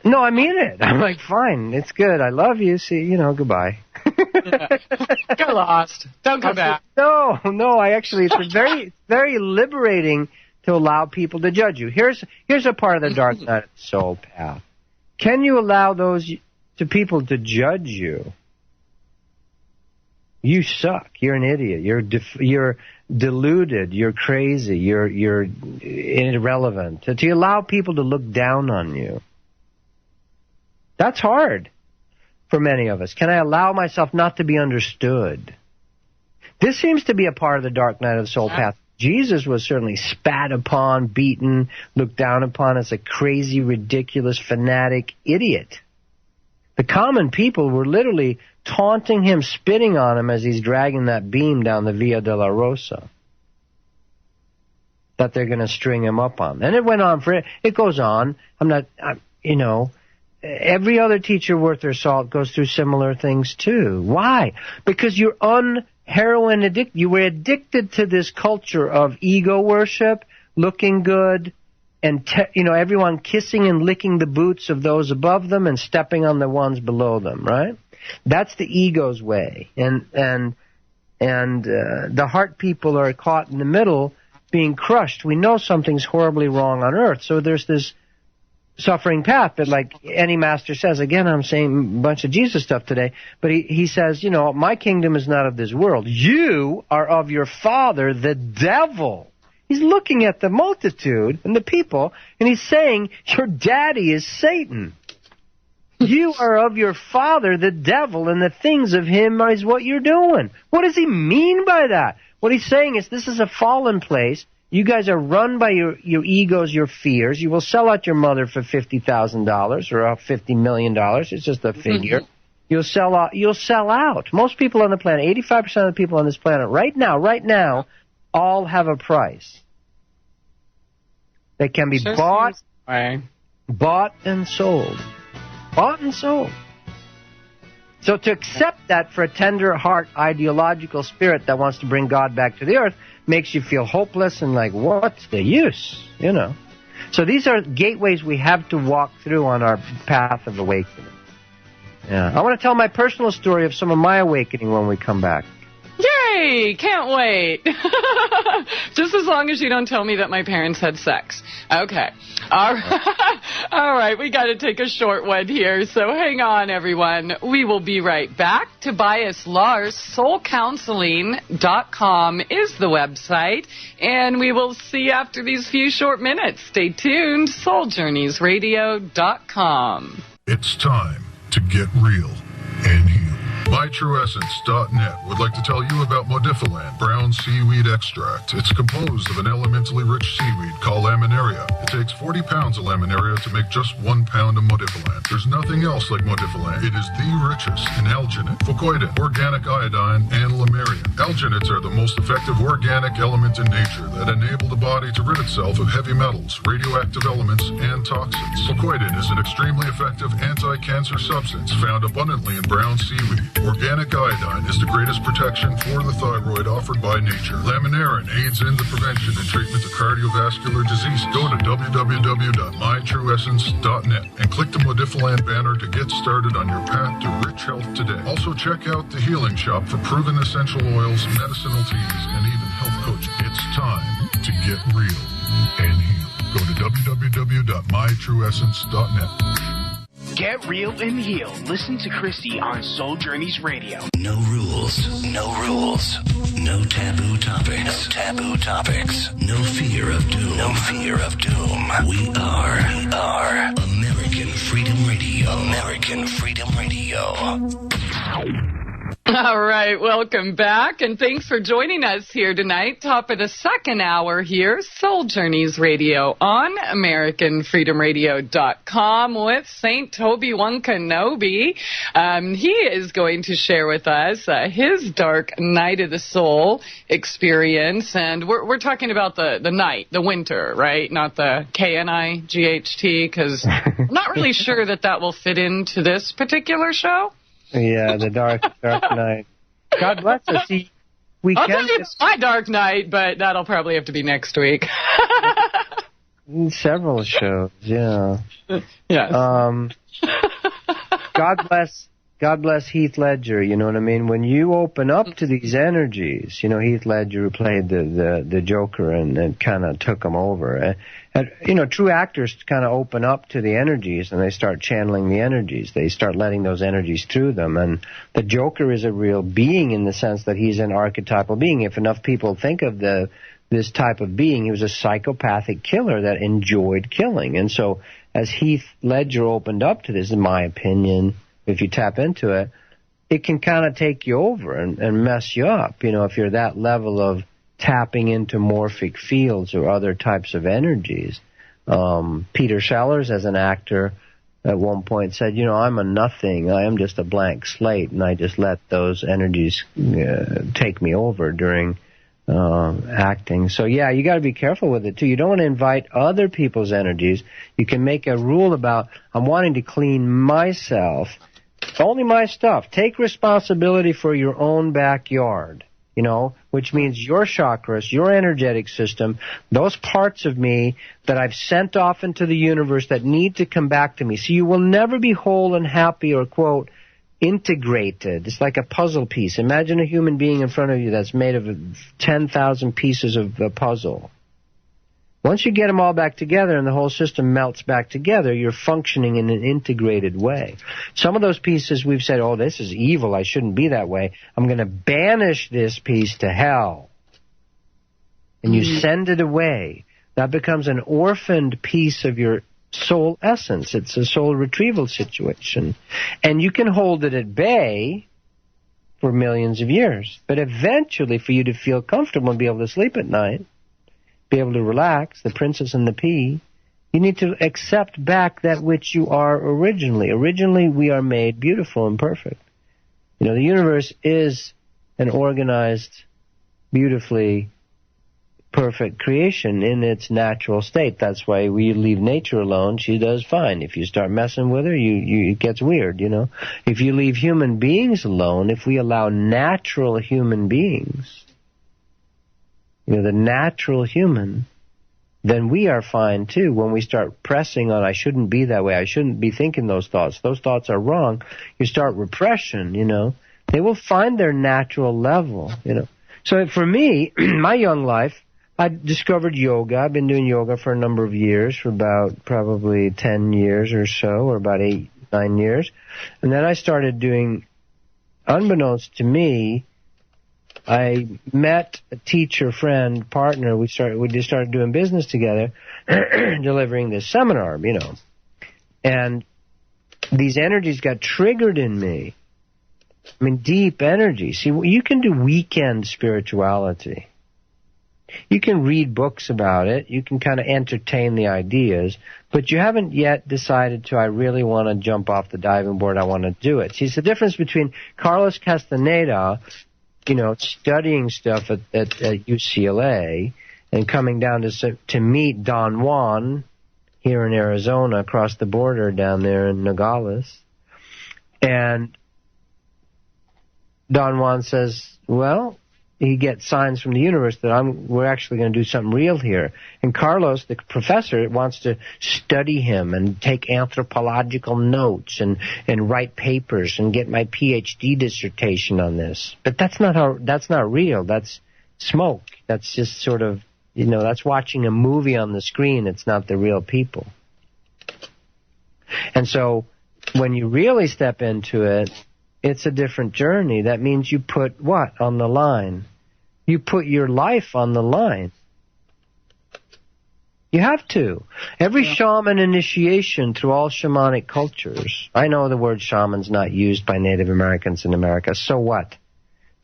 No, I mean it. I'm like, fine. It's good. I love you. See, you know, goodbye. Get lost. Don't come back. No. I actually, it's very liberating to allow people to judge you. Here's a part of the dark night of the soul path. Can you allow those people to judge you? You suck. You're an idiot. You're deluded. You're crazy. You're irrelevant. To allow people to look down on you. That's hard for many of us. Can I allow myself not to be understood? This seems to be a part of the dark night of the soul path. Jesus was certainly spat upon, beaten, looked down upon as a crazy, ridiculous, fanatic idiot. The common people were literally taunting him, spitting on him as he's dragging that beam down the Via Dolorosa that they're going to string him up on. And it went on it goes on. Every other teacher worth their salt goes through similar things too. Why? Because you're heroin addicted. You were addicted to this culture of ego worship, looking good, and everyone kissing and licking the boots of those above them and stepping on the ones below them. Right? That's the ego's way, and the heart people are caught in the middle, being crushed. We know something's horribly wrong on earth, so there's this suffering path. But like any master says, again, I'm saying a bunch of Jesus stuff today, but he says, my kingdom is not of this world. You are of your father, the devil. He's looking at the multitude and the people, and he's saying, your daddy is Satan. You are of your father, the devil, and the things of him is what you're doing. What does he mean by that? What he's saying is this is a fallen place. You guys are run by your egos, your fears. You will sell out your mother for $50,000 or $50 million. It's just a figure. You'll sell out. Most people on the planet, 85% of the people on this planet right now, all have a price. They can be bought and sold. Bought and sold. So to accept that for a tender heart ideological spirit that wants to bring God back to the earth makes you feel hopeless and like, what's the use? You know. So these are gateways we have to walk through on our path of awakening. Yeah. I want to tell my personal story of some of my awakening when we come back. Yay! Can't wait. Just as long as you don't tell me that my parents had sex. Okay. All right. We got to take a short one here. So hang on, everyone. We will be right back. Tobias Lars, soulcounseling.com is the website. And we will see you after these few short minutes. Stay tuned. SoulJourneysRadio.com. It's time to get real and heal. MyTrueEssence.net would like to tell you about Modifiland brown seaweed extract. It's composed of an elementally rich seaweed called laminaria. It takes 40 pounds of laminaria to make just 1 pound of Modifiland. There's nothing else like Modifiland. It is the richest in alginate, fucoidin, organic iodine, and lamarian. Alginates are the most effective organic element in nature that enable the body to rid itself of heavy metals, radioactive elements, and toxins. Fucoidin is an extremely effective anti-cancer substance found abundantly in brown seaweed. Organic iodine is the greatest protection for the thyroid offered by nature. Laminarin aids in the prevention and treatment of cardiovascular disease. Go to www.mytrueessence.net and click the Modifiland banner to get started on your path to rich health today. Also check out the Healing Shop for proven essential oils, medicinal teas, and even health coaching. It's time to get real and heal. Go to www.mytrueessence.net. Get real and heal. Listen to Christie on Soul Journeys Radio. No rules. No rules. No taboo topics. No taboo topics. No fear of doom. No fear of doom. We are American Freedom Radio. American Freedom Radio. All right, welcome back, and thanks for joining us here tonight. Top of the second hour here, Soul Journeys Radio on AmericanFreedomRadio.com with St. Toby One Kenobi. He is going to share with us his dark night of the soul experience, and we're talking about the night, the winter, right? Not the KNIGHT, because I'm not really sure that will fit into this particular show. Yeah, the dark night. God bless us. I'll tell you it's my dark night, but that'll probably have to be next week. Several shows, yeah. Yeah. God bless Heath Ledger, you know what I mean? When you open up to these energies, you know, Heath Ledger who played the Joker and kind of took him over. And, you know, true actors kind of open up to the energies and they start channeling the energies. They start letting those energies through them. And the Joker is a real being in the sense that he's an archetypal being. If enough people think of this type of being, he was a psychopathic killer that enjoyed killing. And so as Heath Ledger opened up to this, in my opinion, if you tap into it, it can kind of take you over and mess you up, you know, if you're that level of tapping into morphic fields or other types of energies. Peter Sellers, as an actor, at one point said, you know, I'm a nothing. I am just a blank slate, and I just let those energies take me over during acting. So, yeah, you got to be careful with it, too. You don't want to invite other people's energies. You can make a rule about, I'm wanting to clean myself. It's only my stuff. Take responsibility for your own backyard, you know, which means your chakras, your energetic system, those parts of me that I've sent off into the universe that need to come back to me. So you will never be whole and happy or, quote, integrated. It's like a puzzle piece. Imagine a human being in front of you that's made of 10,000 pieces of a puzzle. Once you get them all back together and the whole system melts back together, you're functioning in an integrated way. Some of those pieces we've said, oh, this is evil, I shouldn't be that way. I'm going to banish this piece to hell. And you send it away. That becomes an orphaned piece of your soul essence. It's a soul retrieval situation. And you can hold it at bay for millions of years. But eventually, for you to feel comfortable and be able to sleep at night, be able to relax, the princess and the pea, you need to accept back that which you are originally. Originally, we are made beautiful and perfect. You know, the universe is an organized, beautifully perfect creation in its natural state. That's why we leave nature alone. She does fine. If you start messing with her, it gets weird, you know. If you leave human beings alone, if we allow natural human beings, you know, the natural human, then we are fine too. When we start pressing on, I shouldn't be that way, I shouldn't be thinking those thoughts are wrong, you start repression, you know, they will find their natural level, you know. So for me, my young life, I discovered yoga. I've been doing yoga for a number of years, for about probably 10 years or so, or about 8, 9 years. And then I started doing, unbeknownst to me, I met a teacher, friend, partner. We just started doing business together, delivering this seminar, you know. And these energies got triggered in me. I mean, deep energy. See, you can do weekend spirituality. You can read books about it. You can kind of entertain the ideas. But you haven't yet decided to, I really want to jump off the diving board. I want to do it. See, it's the difference between Carlos Castaneda, you know, studying stuff at UCLA and coming down to meet Don Juan here in Arizona across the border down there in Nogales. And Don Juan says, well, he gets signs from the universe that we're actually going to do something real here. And Carlos, the professor, wants to study him and take anthropological notes and write papers and get my PhD dissertation on this. But that's not real. That's smoke. That's just sort of, you know, that's watching a movie on the screen. It's not the real people. And so when you really step into it, it's a different journey. That means you put what on the line? You put your life on the line. You have to. Every shaman initiation through all shamanic cultures. I know the word shaman's not used by Native Americans in America. So what?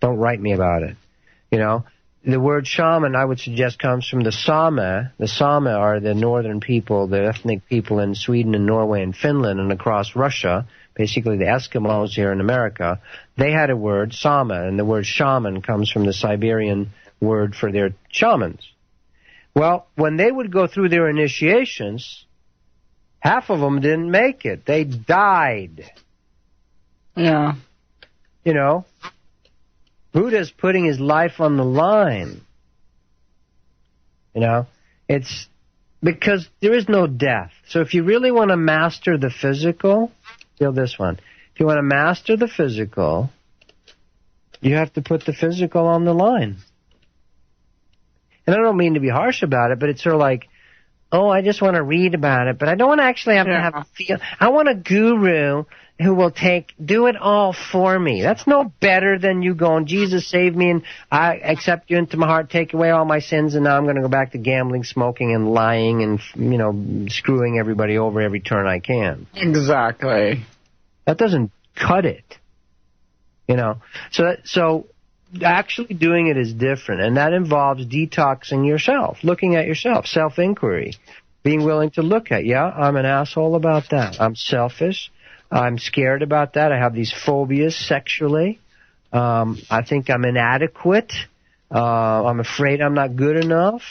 Don't write me about it. You know, the word shaman, I would suggest, comes from the Same. The Same are the northern people, the ethnic people in Sweden and Norway and Finland and across Russia. Basically the Eskimos here in America, they had a word, Sama, and the word shaman comes from the Siberian word for their shamans. Well, when they would go through their initiations, half of them didn't make it. They died. Yeah. You know, Buddha's putting his life on the line. You know, it's because there is no death. So if you really want to master the physical, feel this one. If you want to master the physical, you have to put the physical on the line. And I don't mean to be harsh about it, but it's sort of like, oh, I just want to read about it, but I don't want to actually have to have a feel. I want a guru who will do it all for me. That's no better than you going, Jesus, save me, and I accept you into my heart, take away all my sins, and now I'm going to go back to gambling, smoking, and lying, and, you know, screwing everybody over every turn I can. Exactly. That doesn't cut it. You know, so actually doing it is different, and that involves detoxing yourself, looking at yourself, self-inquiry, being willing to look at, I'm an asshole about that. I'm selfish. I'm scared about that. I have these phobias sexually. I think I'm inadequate. I'm afraid I'm not good enough.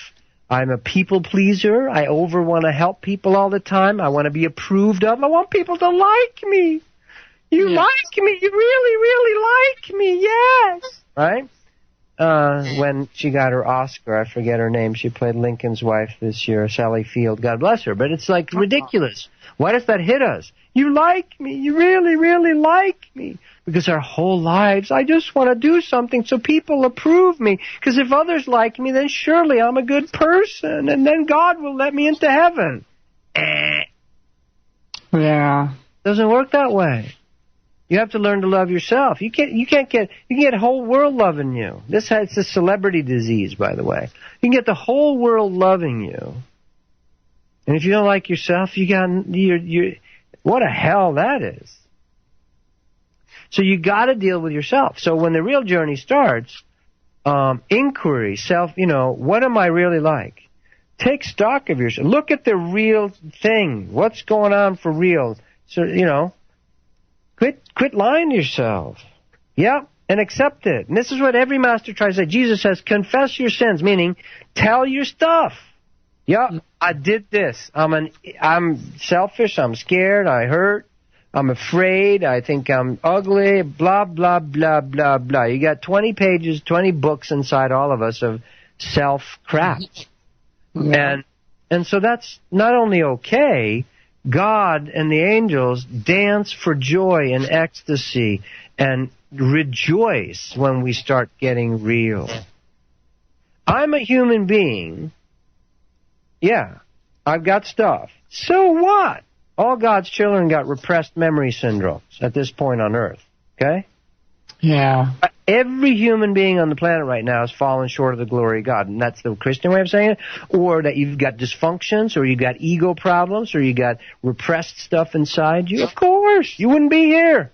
I'm a people pleaser. I want to help people all the time. I want to be approved of. I want people to like me. You like me. You really, really like me. Yes. Right? When she got her Oscar, I forget her name, she played Lincoln's wife this year, Sally Field, God bless her, but it's like ridiculous. Why does that hit us? You like me, you really, really like me. Because our whole lives, I just want to do something so people approve me. Because if others like me, then surely I'm a good person, and then God will let me into heaven. Yeah. Doesn't work that way. You have to learn to love yourself. You can get the whole world loving you. It's a celebrity disease, by the way. You can get the whole world loving you. And if you don't like yourself, you're what a hell that is. So you got to deal with yourself. So when the real journey starts, inquiry, what am I really like? Take stock of yourself. Look at the real thing. What's going on for real? So, quit lying to yourself. Yeah, and accept it. And this is what every master tries to say. Jesus says, confess your sins, meaning tell your stuff. Yeah, I did this. I'm selfish. I'm scared. I hurt. I'm afraid. I think I'm ugly. Blah, blah, blah, blah, blah. You got 20 pages, 20 books inside all of us of self-crap. Yeah. And so that's not only okay, God and the angels dance for joy and ecstasy and rejoice when we start getting real. I'm a human being. Yeah, I've got stuff. So what? All God's children got repressed memory syndromes at this point on Earth, okay? Yeah. Every human being on the planet right now has fallen short of the glory of God, and that's the Christian way of saying it, or that you've got dysfunctions, or you've got ego problems, or you got repressed stuff inside you. Of course, you wouldn't be here.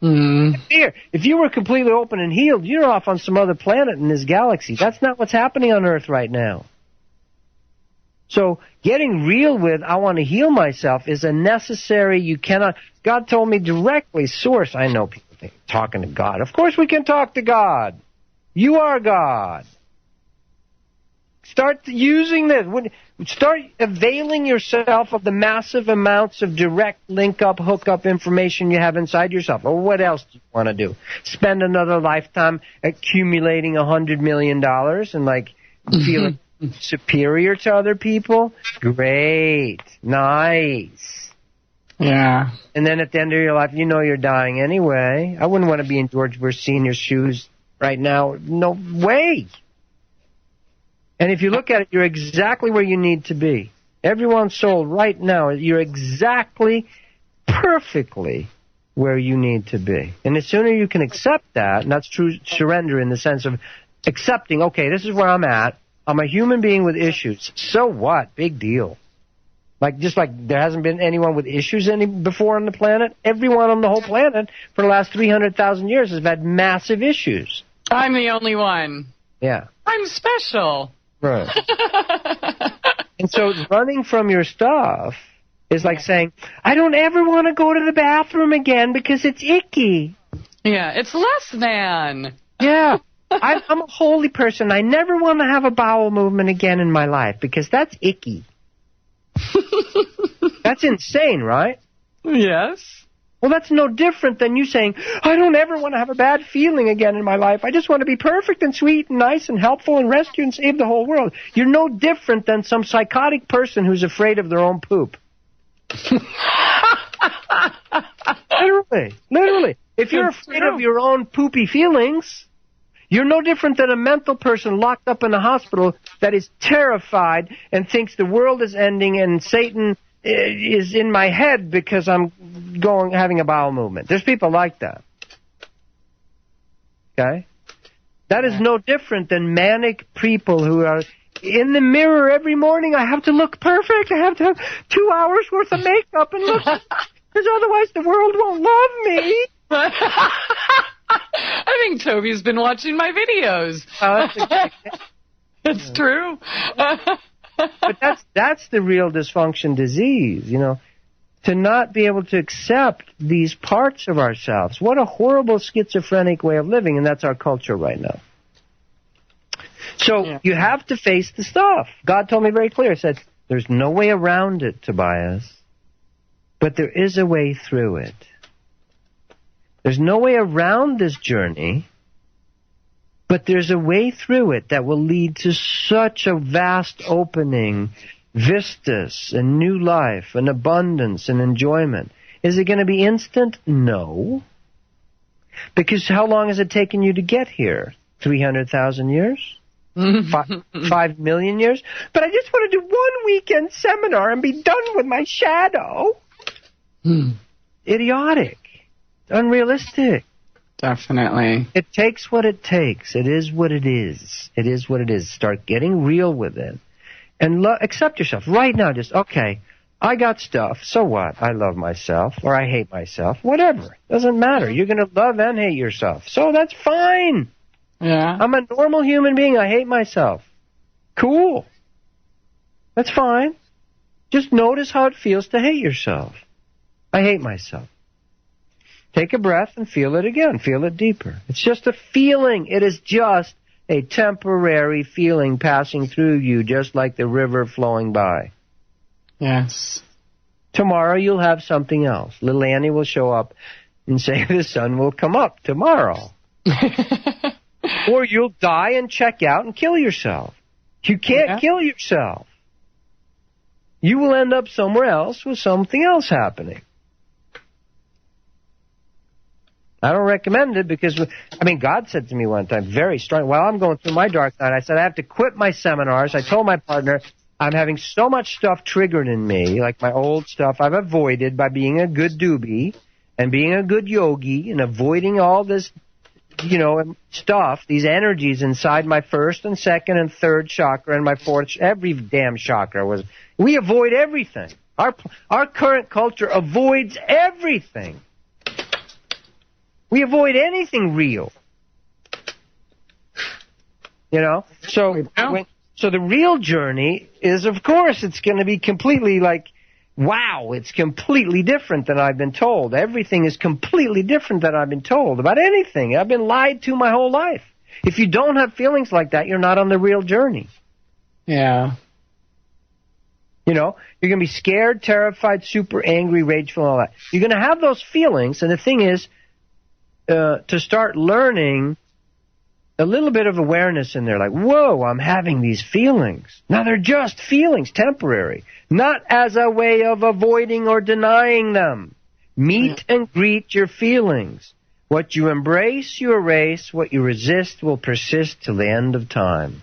Here. If you were completely open and healed, you're off on some other planet in this galaxy. That's not what's happening on Earth right now. So getting real with, I want to heal myself, is a necessary, you cannot, God told me directly, source. I know people think talking to God. Of course we can talk to God. You are God. Start using this. Start availing yourself of the massive amounts of direct link-up, hook-up information you have inside yourself. Or what else do you want to do? Spend another lifetime accumulating $100 million and feeling superior to other people? Great. Nice. Yeah. And then at the end of your life, you're dying anyway. I wouldn't want to be in George Bush Sr.'s shoes right now. No way. And if you look at it, you're exactly where you need to be. Everyone's soul right now, you're exactly, perfectly where you need to be. And the sooner you can accept that, and that's true surrender in the sense of accepting, okay, this is where I'm at. I'm a human being with issues. So what? Big deal. Just like there hasn't been anyone with issues before on the planet, everyone on the whole planet for the last 300,000 years has had massive issues. I'm the only one. Yeah. I'm special. Right. And so running from your stuff is like saying, I don't ever want to go to the bathroom again because it's icky. Yeah, it's less than. Yeah. I'm a holy person. I never want to have a bowel movement again in my life because that's icky. That's insane, right? Yes. Well, that's no different than you saying, I don't ever want to have a bad feeling again in my life. I just want to be perfect and sweet and nice and helpful and rescue and save the whole world. You're no different than some psychotic person who's afraid of their own poop. Literally. If you're afraid of your own poopy feelings, you're no different than a mental person locked up in a hospital that is terrified and thinks the world is ending and Satan is in my head because I'm having a bowel movement. There's people like that. Okay? That is no different than manic people who are in the mirror every morning. I have to look perfect. I have to have 2 hours worth of makeup and look, because otherwise the world won't love me. I think Toby's been watching my videos. It's true. But that's the real dysfunction disease, to not be able to accept these parts of ourselves. What a horrible schizophrenic way of living, and that's our culture right now. So you have to face the stuff. God told me very clear. He said, there's no way around it, Tobias, but there is a way through it. There's no way around this journey, but there's a way through it that will lead to such a vast opening, vistas, and new life, and abundance, and enjoyment. Is it going to be instant? No. Because how long has it taken you to get here? 300,000 years? 5 million years? But I just want to do one weekend seminar and be done with my shadow. Idiotic. Unrealistic. Definitely. It takes what it takes. It is what it is. It is what it is. Start getting real with it. And accept yourself. Right now, just, okay, I got stuff. So what? I love myself or I hate myself. Whatever. Doesn't matter. You're going to love and hate yourself. So that's fine. Yeah. I'm a normal human being. I hate myself. Cool. That's fine. Just notice how it feels to hate yourself. I hate myself. Take a breath and feel it again. Feel it deeper. It's just a feeling. It is just a temporary feeling passing through you, just like the river flowing by. Yes. Tomorrow you'll have something else. Little Annie will show up and say the sun will come up tomorrow. Or you'll die and check out and kill yourself. You can't kill yourself. You will end up somewhere else with something else happening. I don't recommend it because, God said to me one time, very strong, while I'm going through my dark night, I said, I have to quit my seminars. I told my partner, I'm having so much stuff triggered in me, like my old stuff I've avoided by being a good doobie and being a good yogi and avoiding all this, stuff, these energies inside my first and second and third chakra and my fourth, every damn chakra we avoid everything. Our current culture avoids everything. We avoid anything real. So the real journey is, of course, it's going to be completely wow, it's completely different than I've been told. Everything is completely different than I've been told about anything. I've been lied to my whole life. If you don't have feelings like that, you're not on the real journey. Yeah. You're going to be scared, terrified, super angry, rageful, and all that. You're going to have those feelings, and the thing is, to start learning a little bit of awareness in there, like, whoa, I'm having these feelings. Now they're just feelings, temporary, not as a way of avoiding or denying them. Meet and greet your feelings. What you embrace, you erase. What you resist will persist till the end of time.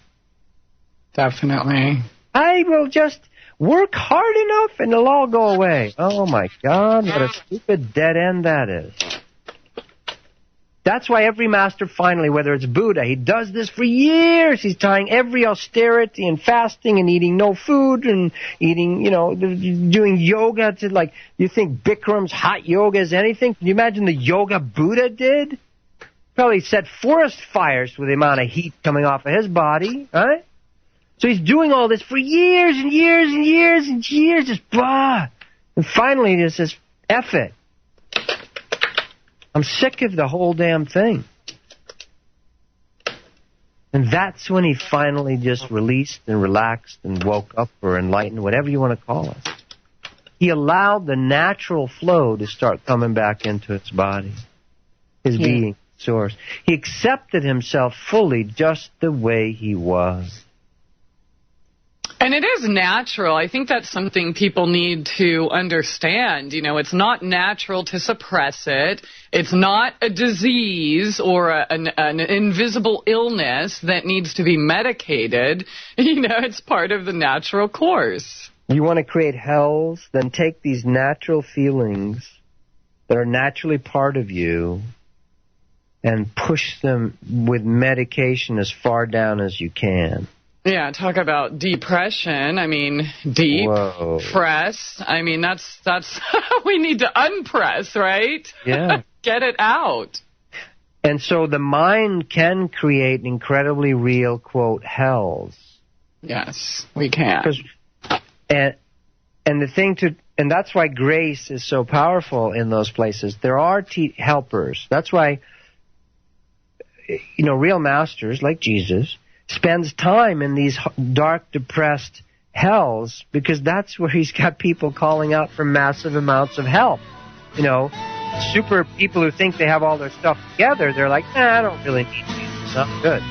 Definitely. I will just work hard enough and it'll all go away. Oh, my God, what a stupid dead end that is. That's why every master finally, whether it's Buddha, he does this for years. He's tying every austerity and fasting and eating no food and eating, doing yoga to you think Bikram's hot yoga is anything? Can you imagine the yoga Buddha did? Probably set forest fires with the amount of heat coming off of his body, right? So he's doing all this for years and years and years and years, just blah. And finally he says, F it. I'm sick of the whole damn thing. And that's when he finally just released and relaxed and woke up or enlightened, whatever you want to call it. He allowed the natural flow to start coming back into his body, his being, source. He accepted himself fully just the way he was. And it is natural. I think that's something people need to understand. It's not natural to suppress it. It's not a disease or an invisible illness that needs to be medicated. It's part of the natural course. You want to create hells? Then take these natural feelings that are naturally part of you and push them with medication as far down as you can. Yeah, talk about depression. Press. That's we need to unpress, right? Yeah. Get it out. And so the mind can create incredibly real, quote, hells. Yes, we can. And the thing and that's why grace is so powerful in those places. There are helpers. That's why, real masters like Jesus spends time in these dark, depressed hells because that's where he's got people calling out for massive amounts of help. Super people who think they have all their stuff together, they're like, I don't really need Jesus. I'm good.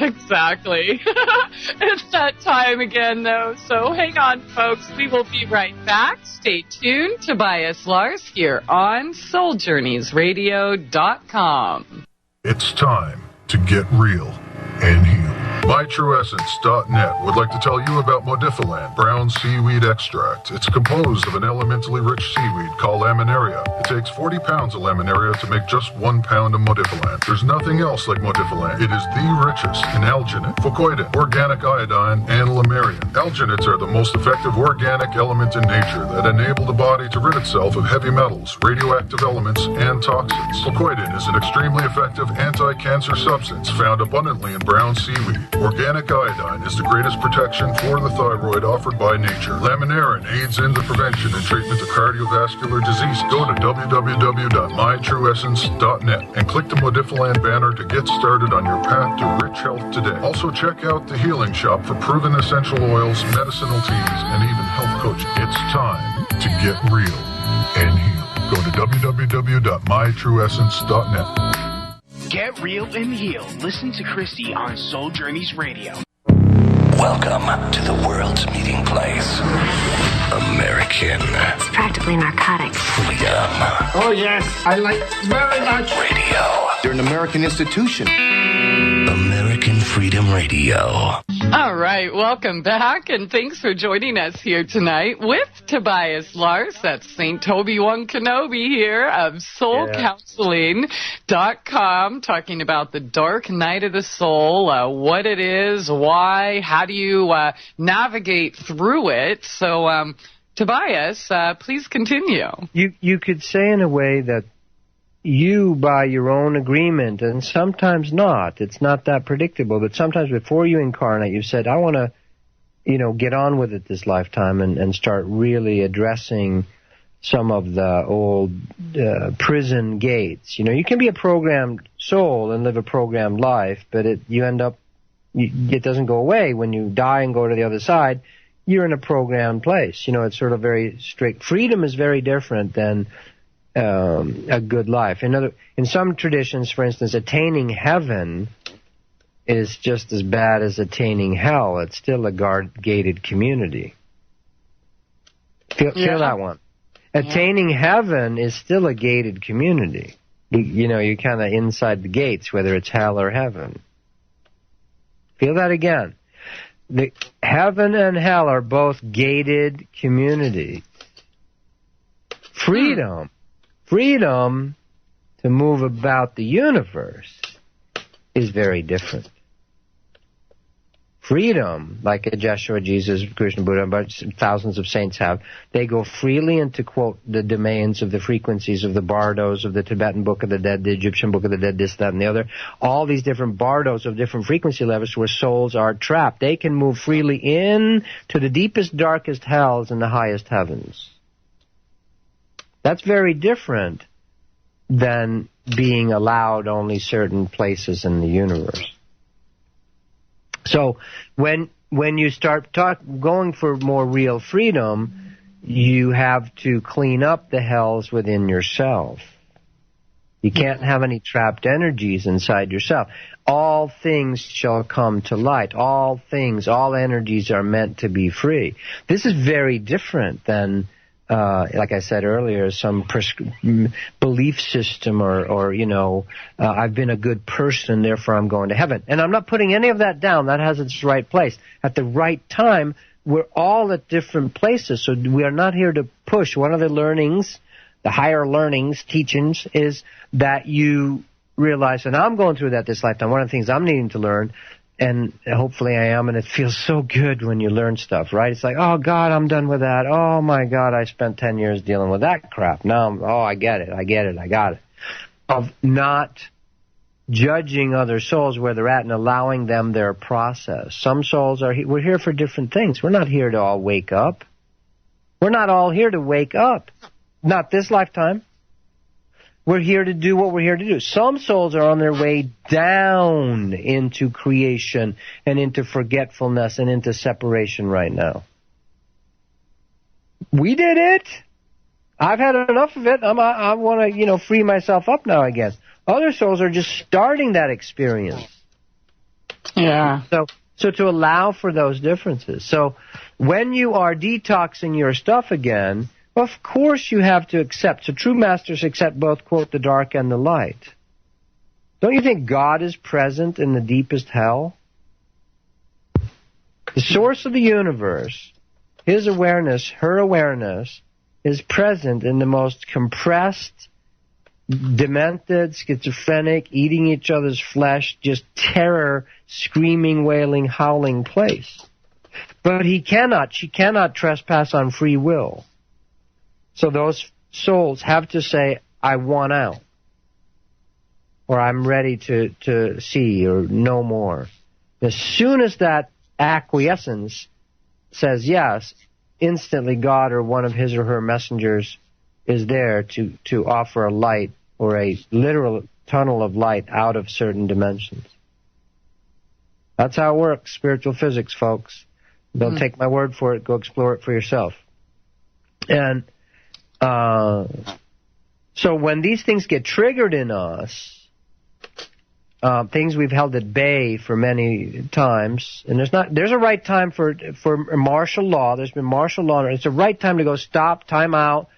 Exactly. It's that time again, though, so hang on, folks. We will be right back. Stay tuned. Tobias Lars here on SoulJourneysRadio.com. It's time to get real and heal. MyTrueEssence.net would like to tell you about Modifiland brown seaweed extract. It's composed of an elementally rich seaweed called laminaria. It takes 40 pounds of laminaria to make just 1 pound of Modifiland. There's nothing else like Modifiland. It is the richest in alginate, fucoidin, organic iodine, and lamarian. Alginates are the most effective organic element in nature that enable the body to rid itself of heavy metals, radioactive elements, and toxins. Fucoidin is an extremely effective anti-cancer substance found abundantly in brown seaweed. Organic iodine is the greatest protection for the thyroid offered by nature. Laminarin aids in the prevention and treatment of cardiovascular disease. Go to www.mytrueessence.net and click the Modifiland banner to get started on your path to rich health today. Also check out the Healing Shop for proven essential oils, medicinal teas, and even health coaching. It's time to get real and heal. Go to www.mytrueessence.net. Get real and heal. Listen to Christie on Soul Journeys Radio. Welcome to the world's meeting place. American It's practically narcotics. Freedom Oh, yes, I like very much. Radio. You're an American institution. American Freedom Radio. All right, welcome back, and thanks for joining us here tonight with Tobias Lars. That's St. Toby One Kenobi here of soulcounseling.com, talking about the dark night of the soul, what it is, why, how do you navigate through it. So, Tobias, please continue. You could say in a way that you, by your own agreement, and sometimes not, it's not that predictable, but sometimes before you incarnate, you said, I want to, get on with it this lifetime and start really addressing some of the old prison gates. You can be a programmed soul and live a programmed life, but it doesn't go away. When you die and go to the other side, you're in a programmed place. It's sort of very strict. Freedom is very different than a good life. In some traditions, for instance, attaining heaven is just as bad as attaining hell. It's still a gated community. Feel that one. Attaining heaven is still a gated community. You're kind of inside the gates, whether it's hell or heaven. Feel that again. The heaven and hell are both gated communities. Freedom to move about the universe is very different. Freedom, like Yeshua, Jesus, Krishna, Buddha, but thousands of saints have, they go freely into, quote, the domains of the frequencies of the bardos, of the Tibetan Book of the Dead, the Egyptian Book of the Dead, this, that, and the other. All these different bardos of different frequency levels where souls are trapped. They can move freely in to the deepest, darkest hells and the highest heavens. That's very different than being allowed only certain places in the universe. So when you start going for more real freedom, you have to clean up the hells within yourself. You can't have any trapped energies inside yourself. All things shall come to light. All energies are meant to be free. This is very different than like I said earlier, some belief system or I've been a good person, therefore I'm going to heaven. And I'm not putting any of that down. That has its right place. At the right time, we're all at different places, so we are not here to push. One of the learnings, the higher learnings, teachings, is that you realize, and I'm going through that this lifetime, one of the things I'm needing to learn, and hopefully I am, and it feels so good when you learn stuff, right? It's like, oh, God, I'm done with that. Oh, my God, I spent 10 years dealing with that crap. Now, I get it, I got it. Of not judging other souls where they're at and allowing them their process. Some souls we're here for different things. We're not here to all wake up. We're not all here to wake up. Not this lifetime. We're here to do what we're here to do. Some souls are on their way down into creation and into forgetfulness and into separation right now. We did it. I've had enough of it. I want to, free myself up now, I guess. Other souls are just starting that experience. Yeah. So to allow for those differences. So when you are detoxing your stuff again, of course you have to accept. So true masters accept both, quote, the dark and the light. Don't you think God is present in the deepest hell? The source of the universe, his awareness, her awareness, is present in the most compressed, demented, schizophrenic, eating each other's flesh, just terror, screaming, wailing, howling place. But she cannot trespass on free will. So those souls have to say, I want out. Or I'm ready to see or know more. As soon as that acquiescence says yes, instantly God or one of his or her messengers is there to offer a light or a literal tunnel of light out of certain dimensions. That's how it works, spiritual physics, folks. Don't take my word for it. Go explore it for yourself. And so when these things get triggered in us, things we've held at bay for many times, and there's a right time for martial law. There's been martial law. It's a right time to go stop, time out.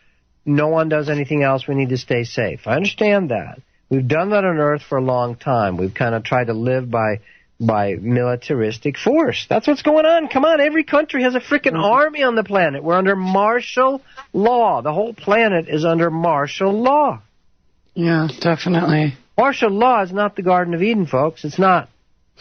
No one does anything else. We need to stay safe. I understand that. We've done that on Earth for a long time. We've kind of tried to live by militaristic force. That's what's going on. Come on, every country has a freaking army on the planet. We're under martial law. The whole planet is under martial law. Yeah, definitely. Martial law is not the Garden of Eden, folks. It's not.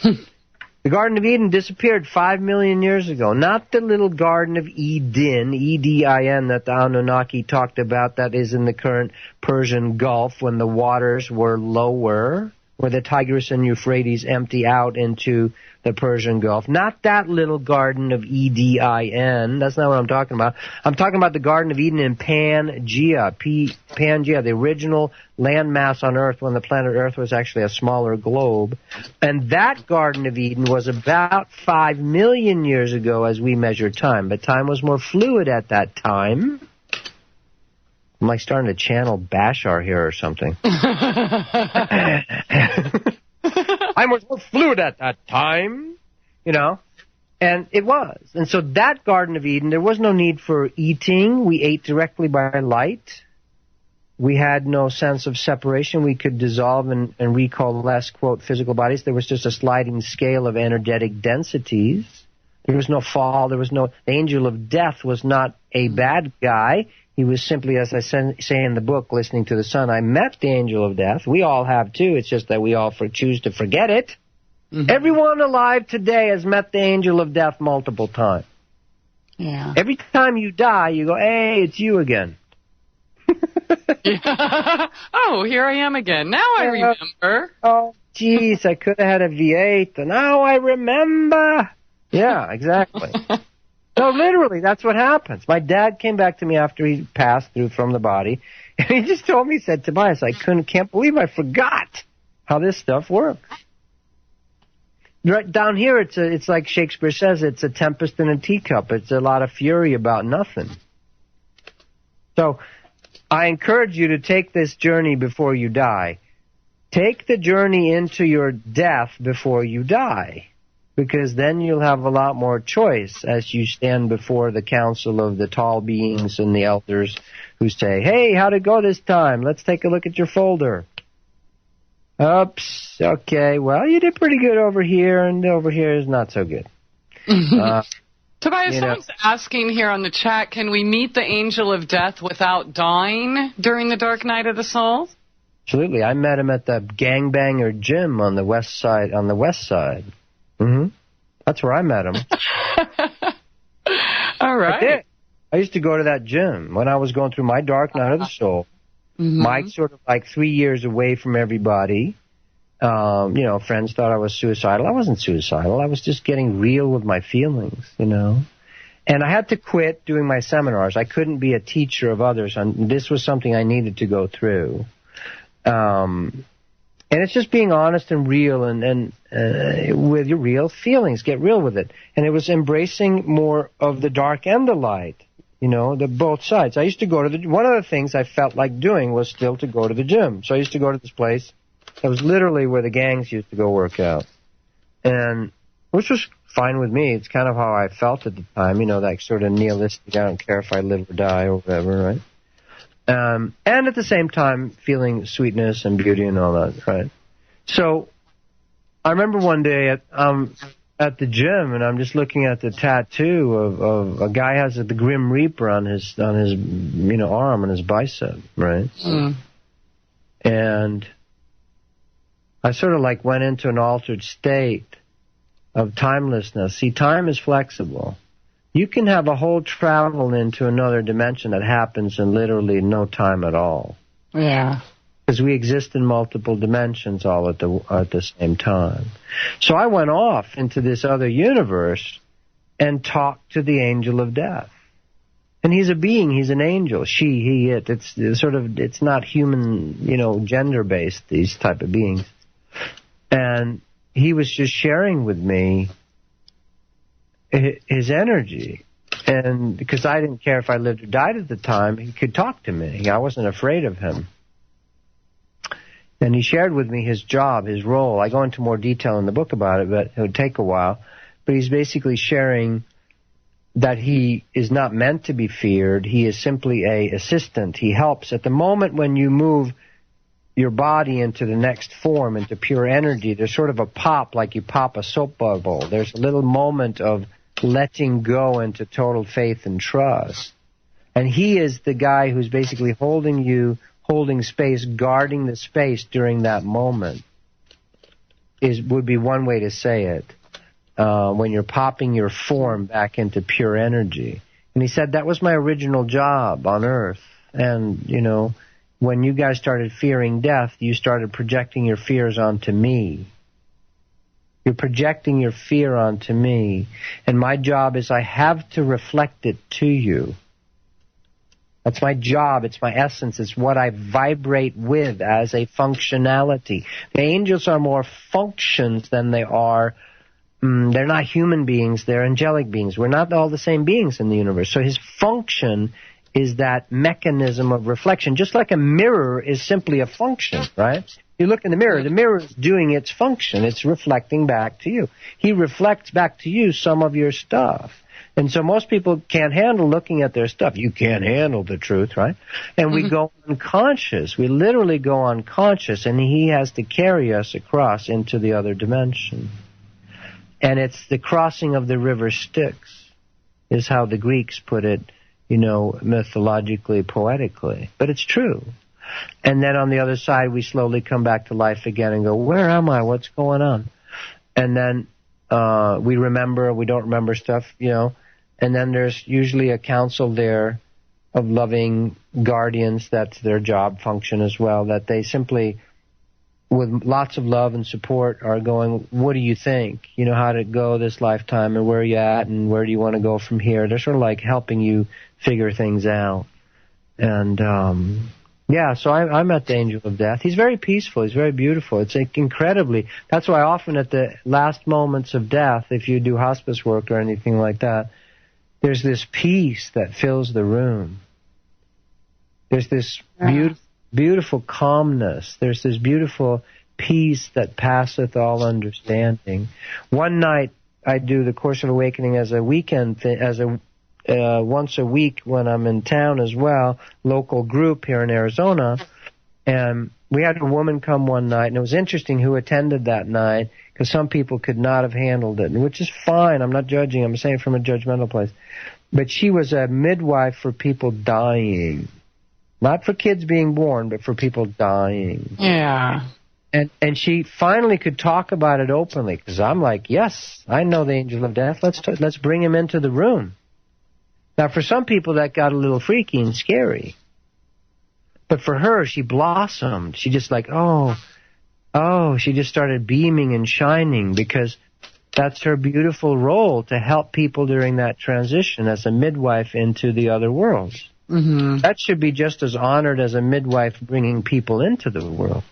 The Garden of Eden disappeared 5 million years ago. Not the little Garden of Eden, E-D-I-N, that the Anunnaki talked about that is in the current Persian Gulf when the waters were lower, where the Tigris and Euphrates empty out into the Persian Gulf. Not that little Garden of E-D-I-N. That's not what I'm talking about. I'm talking about the Garden of Eden in Pangea, Pangea, the original landmass on Earth when the planet Earth was actually a smaller globe. And that Garden of Eden was about 5 million years ago as we measure time. But time was more fluid at that time. I'm like starting to channel Bashar here or something. I was more fluid at that time, you know, and it was. And so that Garden of Eden, there was no need for eating. We ate directly by light. We had no sense of separation. We could dissolve and recall less, quote, physical bodies. There was just a sliding scale of energetic densities. There was no fall. There was no, the angel of death was not a bad guy. He was simply, as I say in the book, listening to the sun. I met the angel of death. We all have, too. It's just that we all choose to forget it. Mm-hmm. Everyone alive today has met the angel of death multiple times. Yeah. Every time you die, you go, hey, it's you again. Yeah. Oh, here I am again. Now I remember. Oh, geez, I could have had a V8, and now I remember. Yeah, exactly. No, literally, that's what happens. My dad came back to me after he passed through from the body, and he just told me, he said, Tobias, can't believe I forgot how this stuff works. Right down here, it's like Shakespeare says, it's a tempest in a teacup. It's a lot of fury about nothing. So I encourage you to take this journey before you die. Take the journey into your death before you die. Because then you'll have a lot more choice as you stand before the council of the tall beings and the elders who say, hey, how'd it go this time? Let's take a look at your folder. Oops, okay, well, you did pretty good over here, and over here is not so good. Tobias, someone's asking here on the chat, can we meet the angel of death without dying during the dark night of the soul? Absolutely. I met him at the Gangbanger Gym on the west side. Mm-hmm. That's where I met him. All right. I used to go to that gym when I was going through my dark night of the soul. Mm-hmm. My sort of like 3 years away from everybody. Friends thought I was suicidal. I wasn't suicidal. I was just getting real with my feelings, And I had to quit doing my seminars. I couldn't be a teacher of others. And this was something I needed to go through. And it's just being honest and real and with your real feelings. Get real with it. And it was embracing more of the dark and the light, the both sides. I used to go to one of the things I felt like doing was still to go to the gym. So I used to go to this place that was literally where the gangs used to go work out. And which was fine with me. It's kind of how I felt at the time, that sort of nihilistic, I don't care if I live or die or whatever, right? And at the same time, feeling sweetness and beauty and all that, right? So I remember one day at the gym, and I'm just looking at the tattoo of a guy has the Grim Reaper on his arm, on his bicep, right? Mm. And I sort of like went into an altered state of timelessness. See, time is flexible. You can have a whole travel into another dimension that happens in literally no time at all. Yeah. Because we exist in multiple dimensions all at the same time. So I went off into this other universe and talked to the angel of death. And he's a being, he's an angel. She, he, it. It's not human, gender-based, these type of beings. And he was just sharing with me his energy. And because I didn't care if I lived or died at the time, he could talk to me. I wasn't afraid of him. And he shared with me his job, his role. I go into more detail in the book about it, but it would take a while. But he's basically sharing that he is not meant to be feared. He is simply an assistant. He helps. At the moment when you move your body into the next form, into pure energy, there's sort of a pop, like you pop a soap bubble. There's a little moment of letting go into total faith and trust. And he is the guy who's basically holding space, guarding the space during that moment, would be one way to say it, when you're popping your form back into pure energy. And he said, that was my original job on Earth. And, when you guys started fearing death, you started projecting your fears onto me. You're projecting your fear onto me. And my job is I have to reflect it to you. That's my job. It's my essence. It's what I vibrate with as a functionality. The angels are more functions than they are. They're not human beings. They're angelic beings. We're not all the same beings in the universe. So his function is that mechanism of reflection. Just like a mirror is simply a function, right? You look in the mirror is doing its function. It's reflecting back to you. He reflects back to you some of your stuff. And so most people can't handle looking at their stuff. You can't handle the truth, right? And we go unconscious. We literally go unconscious, and he has to carry us across into the other dimension. And it's the crossing of the river Styx, is how the Greeks put it, mythologically, poetically. But it's true. And then on the other side, we slowly come back to life again and go, where am I? What's going on? And then we don't remember stuff, and then there's usually a council there of loving guardians. That's their job function as well, that they simply, with lots of love and support, are going, what do you think? How did it go this lifetime, and where are you at, and where do you want to go from here? They're sort of like helping you figure things out. And so I met the angel of death. He's very peaceful. He's very beautiful. It's incredibly. That's why often at the last moments of death, if you do hospice work or anything like that, there's this peace that fills the room. There's this beautiful calmness. There's this beautiful peace that passeth all understanding. One night I do the Course of Awakening as a weekend thing, once a week when I'm in town as well, local group here in Arizona. And we had a woman come one night, and it was interesting who attended that night, because some people could not have handled it, which is fine. I'm not judging. I'm saying from a judgmental place. But she was a midwife for people dying. Not for kids being born, but for people dying. Yeah. And she finally could talk about it openly, because I'm like, yes, I know the angel of death. Let's bring him into the room. Now, for some people, that got a little freaky and scary. But for her, she blossomed. She just she just started beaming and shining, because that's her beautiful role, to help people during that transition as a midwife into the other worlds. Mm-hmm. That should be just as honored as a midwife bringing people into the world.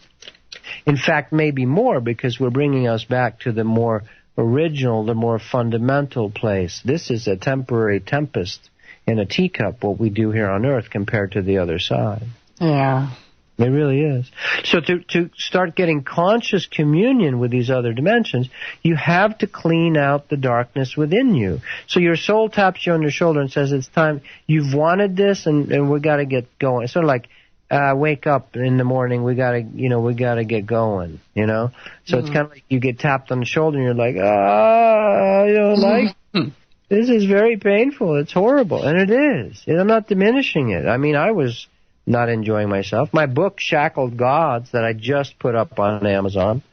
In fact, maybe more, because we're bringing us back to the more original, the more fundamental place. This is a temporary tempest in a teacup, what we do here on Earth, compared to the other side. Yeah. It really is. So to start getting conscious communion with these other dimensions, you have to clean out the darkness within you. So your soul taps you on your shoulder and says, it's time, you've wanted this, and we got to get going. It's sort of like, wake up in the morning. We gotta get going. So it's kind of like you get tapped on the shoulder and you're like, this is very painful. It's horrible, and it is. And I'm not diminishing it. I mean, I was not enjoying myself. My book, Shackled Gods, that I just put up on Amazon,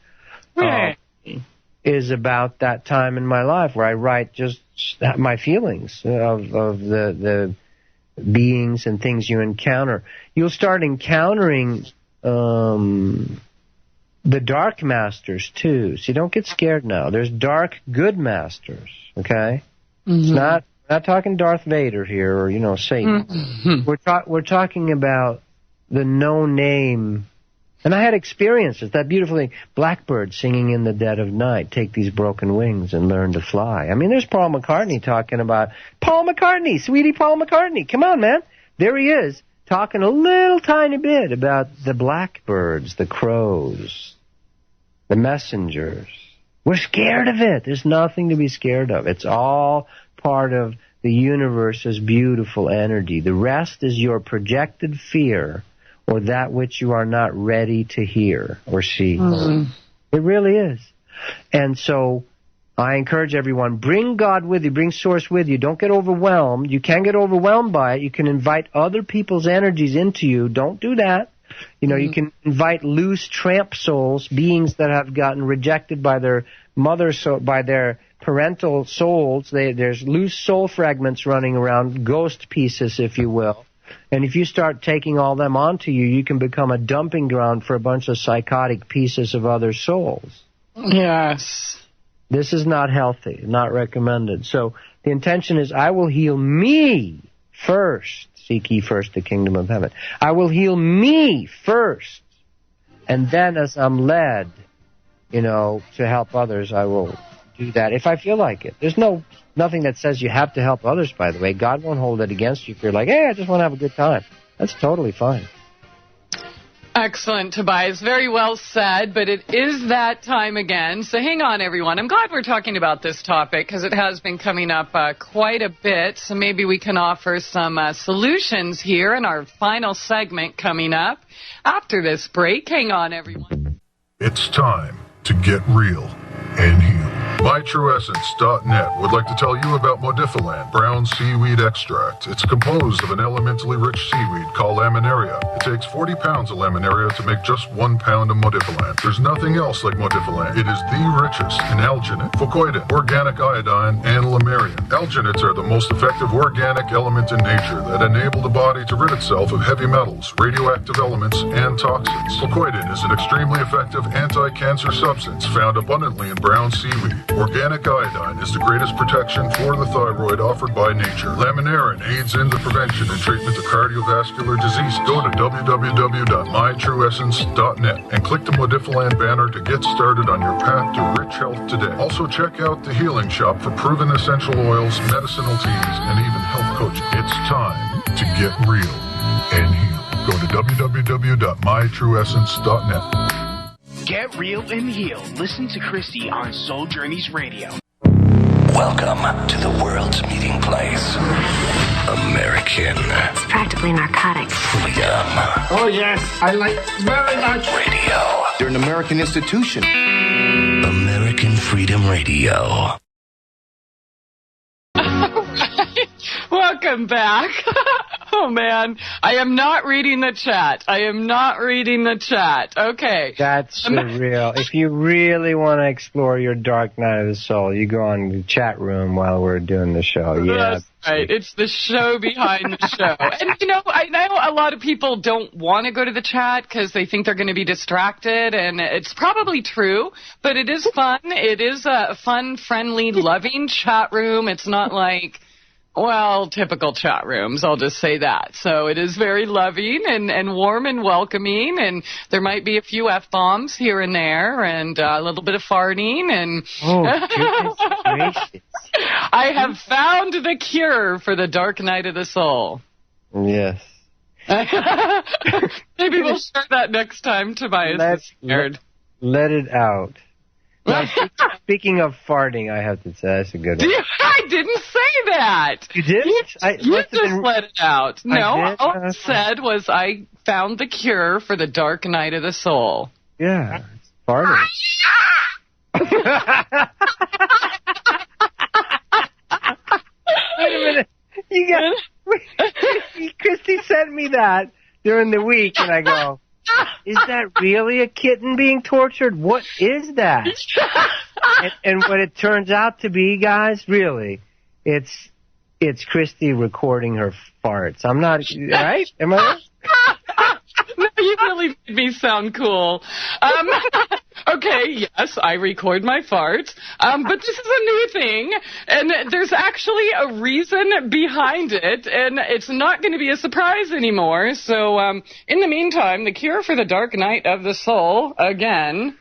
is about that time in my life where I write just my feelings of the beings and things you encounter. You'll start encountering the dark masters too. So don't get scared now. There's dark good masters, okay? It's not talking Darth Vader here or Satan. We're talking about the no name. And I had experiences, that beautiful thing, blackbird singing in the dead of night, take these broken wings and learn to fly. I mean, there's Paul McCartney talking about, Paul McCartney, sweetie Paul McCartney, come on, man. There he is, talking a little tiny bit about the blackbirds, the crows, the messengers. We're scared of it. There's nothing to be scared of. It's all part of the universe's beautiful energy. The rest is your projected fear or that which you are not ready to hear or see. It really is. And so I encourage everyone, bring God with you, bring Source with you. Don't get overwhelmed. You can get overwhelmed by it. You can invite other people's energies into you. Don't do that. You can invite loose tramp souls, beings that have gotten rejected by their by their parental souls. There's loose soul fragments running around, ghost pieces, if you will. And if you start taking all them onto you, you can become a dumping ground for a bunch of psychotic pieces of other souls. Yes. This is not healthy, not recommended. So the intention is, I will heal me first. Seek ye first the kingdom of heaven. I will heal me first. And then as I'm led, to help others, I will do that if I feel like it. There's nothing that says you have to help others, by the way. God won't hold it against you if you're like, hey, I just want to have a good time. That's totally fine. Excellent, Tobias. Very well said, but it is that time again. So hang on, everyone. I'm glad we're talking about this topic because it has been coming up quite a bit. So maybe we can offer some solutions here in our final segment coming up after this break. Hang on, everyone. It's time to get real and heal. MyTrueEssence.net would like to tell you about Modifiland brown seaweed extract. It's composed of an elementally rich seaweed called laminaria. It takes 40 pounds of laminaria to make just 1 pound of Modifiland. There's nothing else like Modifiland. It is the richest in alginate, fucoidin, organic iodine, and lamarian. Alginates are the most effective organic element in nature that enable the body to rid itself of heavy metals, radioactive elements, and toxins. Fucoidin is an extremely effective anti-cancer substance found abundantly in brown seaweed. Organic iodine is the greatest protection for the thyroid offered by nature. Laminarin aids in the prevention and treatment of cardiovascular disease. Go to www.mytrueessence.net and click the Modifiland banner to get started on your path to rich health today. Also check out the Healing Shop for proven essential oils, medicinal teas, and even health coaching. It's time to get real and heal. Go to www.mytrueessence.net. Get real and heal. Listen to Christie on Soul Journeys Radio. Welcome to the world's meeting place. American It's practically narcotic. Freedom Oh, yes, I like very much. Radio. They're an American institution. American Freedom Radio. Welcome back. Oh, man. I am not reading the chat. Okay. That's surreal. If you really want to explore your dark night of the soul, you go on the chat room while we're doing the show. Yeah. That's right. It's the show behind the show. And, I know a lot of people don't want to go to the chat because they think they're going to be distracted, and it's probably true, but it is fun. It is a fun, friendly, loving chat room. It's not like, typical chat rooms, I'll just say that. So it is very loving and warm and welcoming, and there might be a few F-bombs here and there, and a little bit of farting, and goodness gracious. I have found the cure for the dark night of the soul. Yes. Maybe we'll share that next time, Tobias. Let it out. Now, speaking of farting, I have to say that's a good one. I didn't say that. You did? You just let it out. No, did? all I said was I found the cure for the dark night of the soul. Yeah, it's farting. Wait a minute. Christie sent me that during the week, and I go, is that really a kitten being tortured? What is that? and what it turns out to be, guys, really, it's Christie recording her farts. I'm not, right? Am I right? No, you really made me sound cool. Okay, yes, I record my farts, but this is a new thing, and there's actually a reason behind it, and it's not going to be a surprise anymore. So, in the meantime, the cure for the dark night of the soul, again...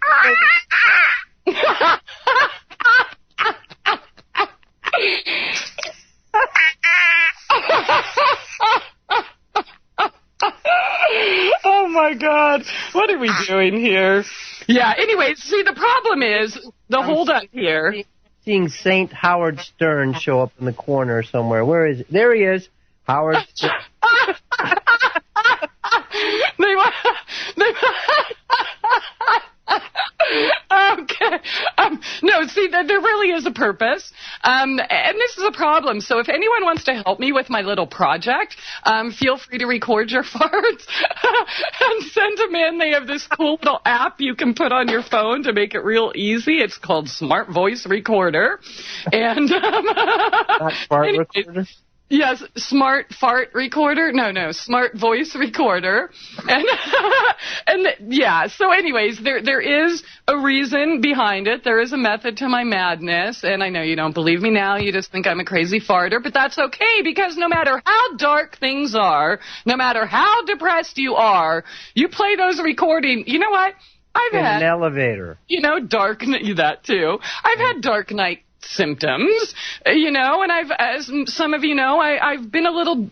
Oh my God, what are we doing here? Yeah, anyway, see, the problem is, the holdup here... Seeing St. Howard Stern show up in the corner somewhere. Where is it? There he is, Howard Stern. Okay. No, see, there really is a purpose, and this is a problem. So if anyone wants to help me with my little project, feel free to record your farts and send them in. They have this cool little app you can put on your phone to make it real easy. It's called Smart Voice Recorder. And Not fart recorder? Yes, smart fart recorder. No, smart voice recorder. And yeah, so anyways, there is a reason behind it. There is a method to my madness, and I know you don't believe me now. You just think I'm a crazy farter, but that's okay, because no matter how dark things are, no matter how depressed you are, you play those recordings. You know what? I've had an elevator. Dark, that too. I've had dark night symptoms, and I've, as some of you know, I've been a little,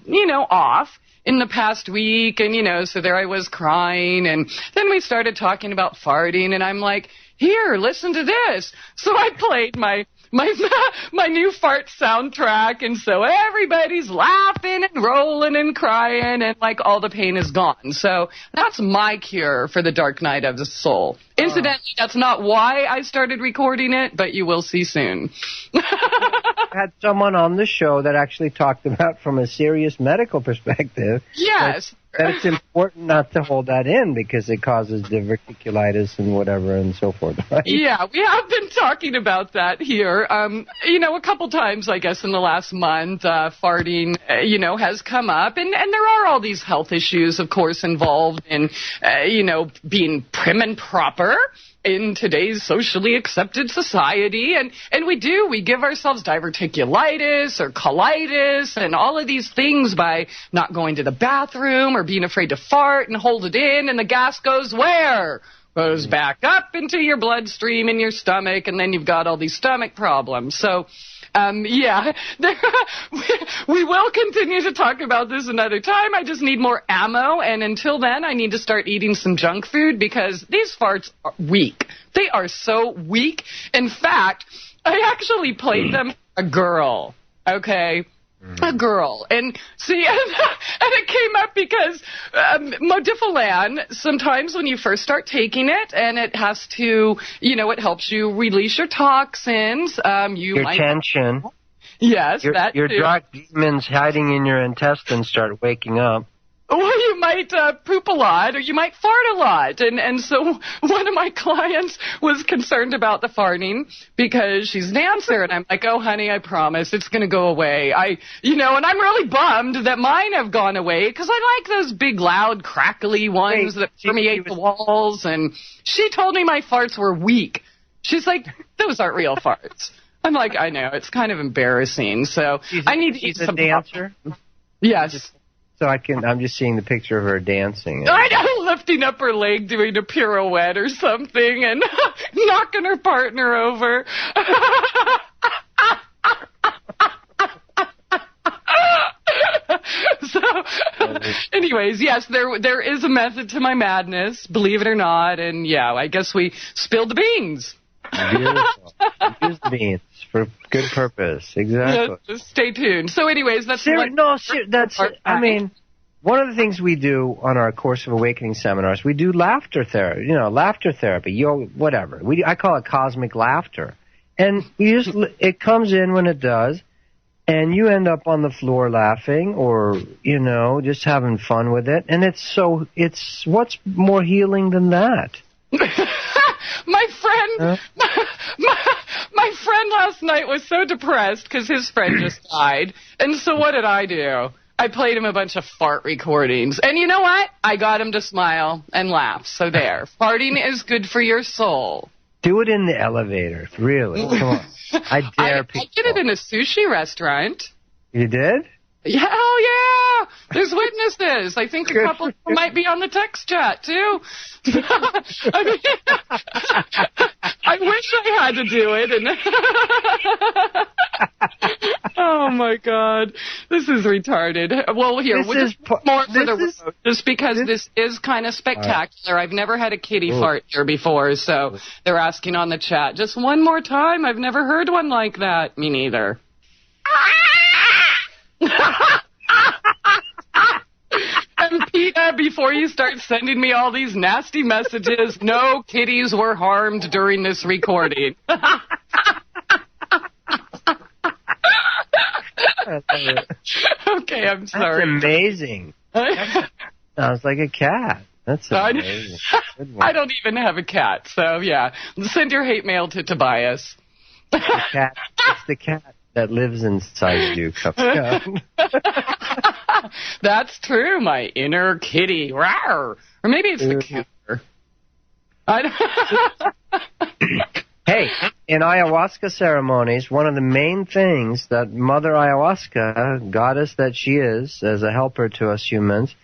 off in the past week, and, so there I was crying, and then we started talking about farting, and I'm like, here, listen to this. So I played my new fart soundtrack, and so everybody's laughing and rolling and crying, and like all the pain is gone. So that's my cure for the dark night of the soul. Incidentally, that's not why I started recording it, but you will see soon. I had someone on the show that actually talked about from a serious medical perspective. Yes. That it's important not to hold that in because it causes diverticulitis and whatever and so forth. Right? Yeah, we have been talking about that here. A couple times, I guess, in the last month, farting, has come up. And there are all these health issues, of course, involved in, being prim and proper in today's socially accepted society, and we give ourselves diverticulitis or colitis and all of these things by not going to the bathroom or being afraid to fart and hold it in, and the gas goes where? Goes back up into your bloodstream in your stomach, and then you've got all these stomach problems. So, we will continue to talk about this another time. I just need more ammo, and until then, I need to start eating some junk food because these farts are weak. They are so weak. In fact, I actually played them a girl, okay? A girl. And see, and it came up because Modifilan, sometimes when you first start taking it, and it has to, it helps you release your toxins. Your tension. Yes, your dark demons hiding in your intestines start waking up. Well, you might poop a lot, or you might fart a lot. And so one of my clients was concerned about the farting because she's an dancer. And I'm like, oh, honey, I promise it's going to go away. And I'm really bummed that mine have gone away because I like those big, loud, crackly ones that permeate the walls. And she told me my farts were weak. She's like, those aren't real farts. I'm like, I know. It's kind of embarrassing. So I need to eat some dancer? Yes. So I'm just seeing the picture of her dancing. I know, lifting up her leg, doing a pirouette or something, and knocking her partner over. So, anyways, yes, there is a method to my madness, believe it or not, and yeah, I guess we spilled the beans. Beautiful. Use beans for good purpose. Exactly. Yeah, stay tuned. So anyways, that's I mean, one of the things we do on our Course of Awakening seminars, we do laughter therapy, laughter therapy, whatever. I call it cosmic laughter. And it comes in when it does, and you end up on the floor laughing or, just having fun with it. And what's more healing than that? My friend last night was so depressed because his friend just died. And so what did I do? I played him a bunch of fart recordings. And you know what? I got him to smile and laugh. So there. Farting is good for your soul. Do it in the elevator. Really. Come on. I dare people. I did it in a sushi restaurant. You did? Yeah, hell yeah! There's witnesses. I think a couple might be on the text chat, too. I wish I had to do it. Oh, my God. This is retarded. Well, here, just because this is kind of spectacular. I've never had a kitty fart here before, so they're asking on the chat. Just one more time. I've never heard one like that. Me neither. And Peta, before you start sending me all these nasty messages, no kitties were harmed during this recording. Okay, I'm sorry. That's amazing. Sounds like a cat. That's amazing. I don't even have a cat, so yeah. Send your hate mail to Tobias. It's the cat that lives inside you. That's true, my inner kitty. Rawr. Or maybe it's the killer. Hey, in ayahuasca ceremonies, one of the main things that Mother Ayahuasca, goddess that she is, as a helper to us humans,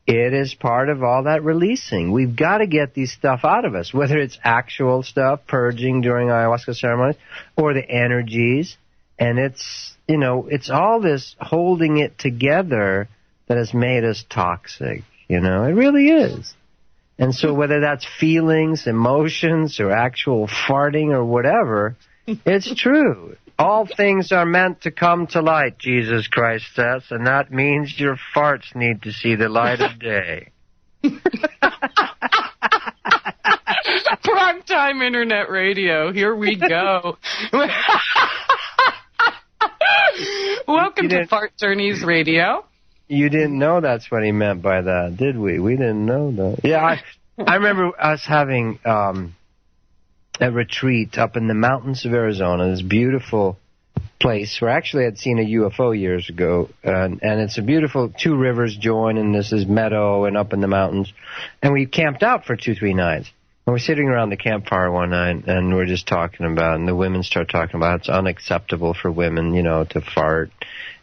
it is part of all that releasing. We've got to get these stuff out of us, whether it's actual stuff, purging during ayahuasca ceremonies, or the energies. And it's all this holding it together that has made us toxic. It really is. And so whether that's feelings, emotions, or actual farting or whatever, it's true. All things are meant to come to light, Jesus Christ says, and that means your farts need to see the light of day. Primetime internet radio. Here we go. Welcome to Fart Journeys Radio. You didn't know that's what he meant by that, did we? We didn't know that. Yeah, I remember us having a retreat up in the mountains of Arizona, this beautiful place where actually I'd seen a UFO years ago, and it's a beautiful, two rivers join, and this is meadow and up in the mountains. And we camped out for 2-3 nights. And we're sitting around the campfire one night, and we're just talking about, and the women start talking about it's unacceptable for women, to fart.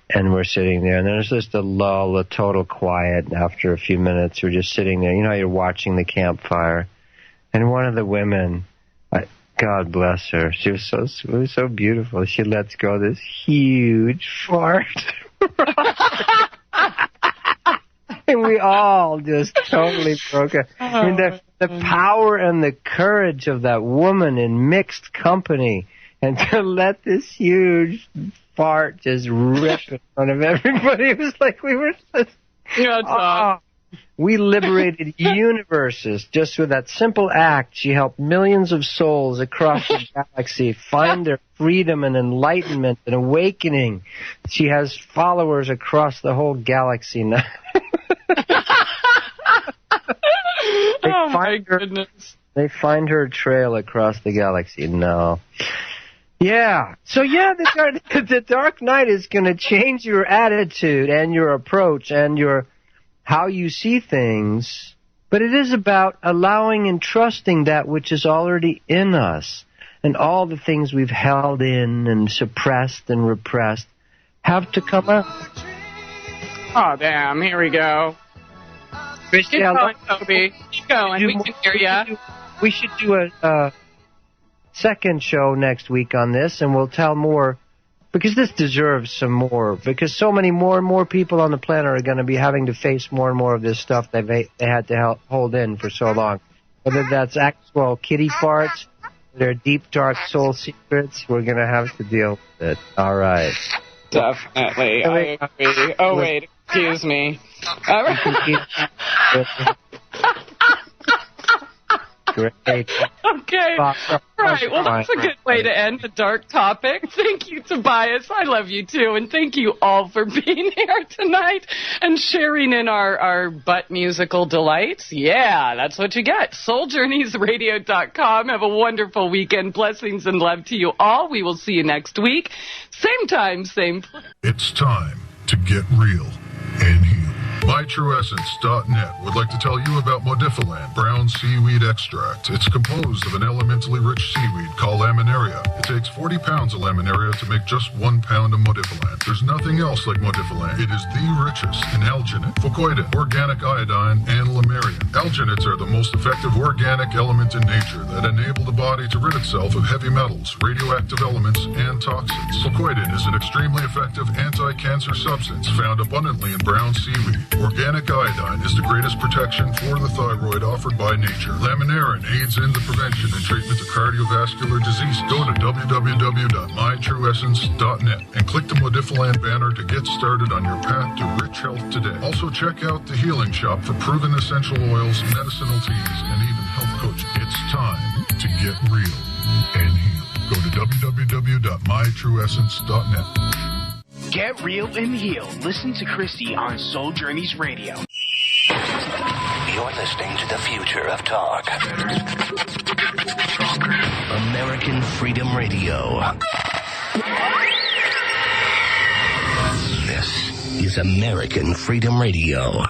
And we're sitting there, and there's just a lull, a total quiet. After a few minutes, we're just sitting there. You're watching the campfire. And one of the women, God bless her, she was so beautiful. She lets go this huge fart. And we all just totally broke it. I mean, the power and the courage of that woman in mixed company, and to let this huge fart just rip in front of everybody. It was like we were we liberated universes just with that simple act. She helped millions of souls across the galaxy find their freedom and enlightenment and awakening. She has followers across the whole galaxy now. Oh my goodness. They find her trail across the galaxy now. Yeah. So, the dark night is going to change your attitude and your approach and how you see things. But it is about allowing and trusting that which is already in us. And all the things we've held in and suppressed and repressed have to come out. Oh, damn. Here we go. Christie, Keep going, Toby. Keep going. We can hear you. We should do a second show next week on this, and we'll tell more, because this deserves some more, because so many more and more people on the planet are going to be having to face more and more of this stuff they had to hold in for so long. Whether that's actual kitty farts, their deep, dark soul secrets, we're going to have to deal with it. All right. Definitely. I agree. Oh, wait. Excuse me. All right. Great. Okay. All right. Well, that's a good way to end the dark topic. Thank you, Tobias. I love you, too. And thank you all for being here tonight and sharing in our butt musical delights. Yeah, that's what you get. SoulJourneysRadio.com. Have a wonderful weekend. Blessings and love to you all. We will see you next week. Same time, same place. It's time to get real and heal. MyTrueEssence.net would like to tell you about Modifiland brown seaweed extract. It's composed of an elementally rich seaweed called laminaria. It takes 40 pounds of laminaria to make just 1 pound of Modifiland. There's nothing else like Modifiland. It is the richest in alginate, fucoidin, organic iodine, and lamarian. Alginates are the most effective organic element in nature that enable the body to rid itself of heavy metals, radioactive elements, and toxins. Fucoidin is an extremely effective anti-cancer substance found abundantly in brown seaweed. Organic iodine is the greatest protection for the thyroid offered by nature. Laminarin aids in the prevention and treatment of cardiovascular disease. Go to www.mytrueessence.net and click the Modifiland banner to get started on your path to rich health today. Also check out the Healing Shop for proven essential oils, medicinal teas, and even health coaching. It's time to get real and heal. Go to www.mytrueessence.net. Get real and heal. Listen to Christie on Soul Journeys Radio. You're listening to the future of talk. American Freedom Radio. This is American Freedom Radio.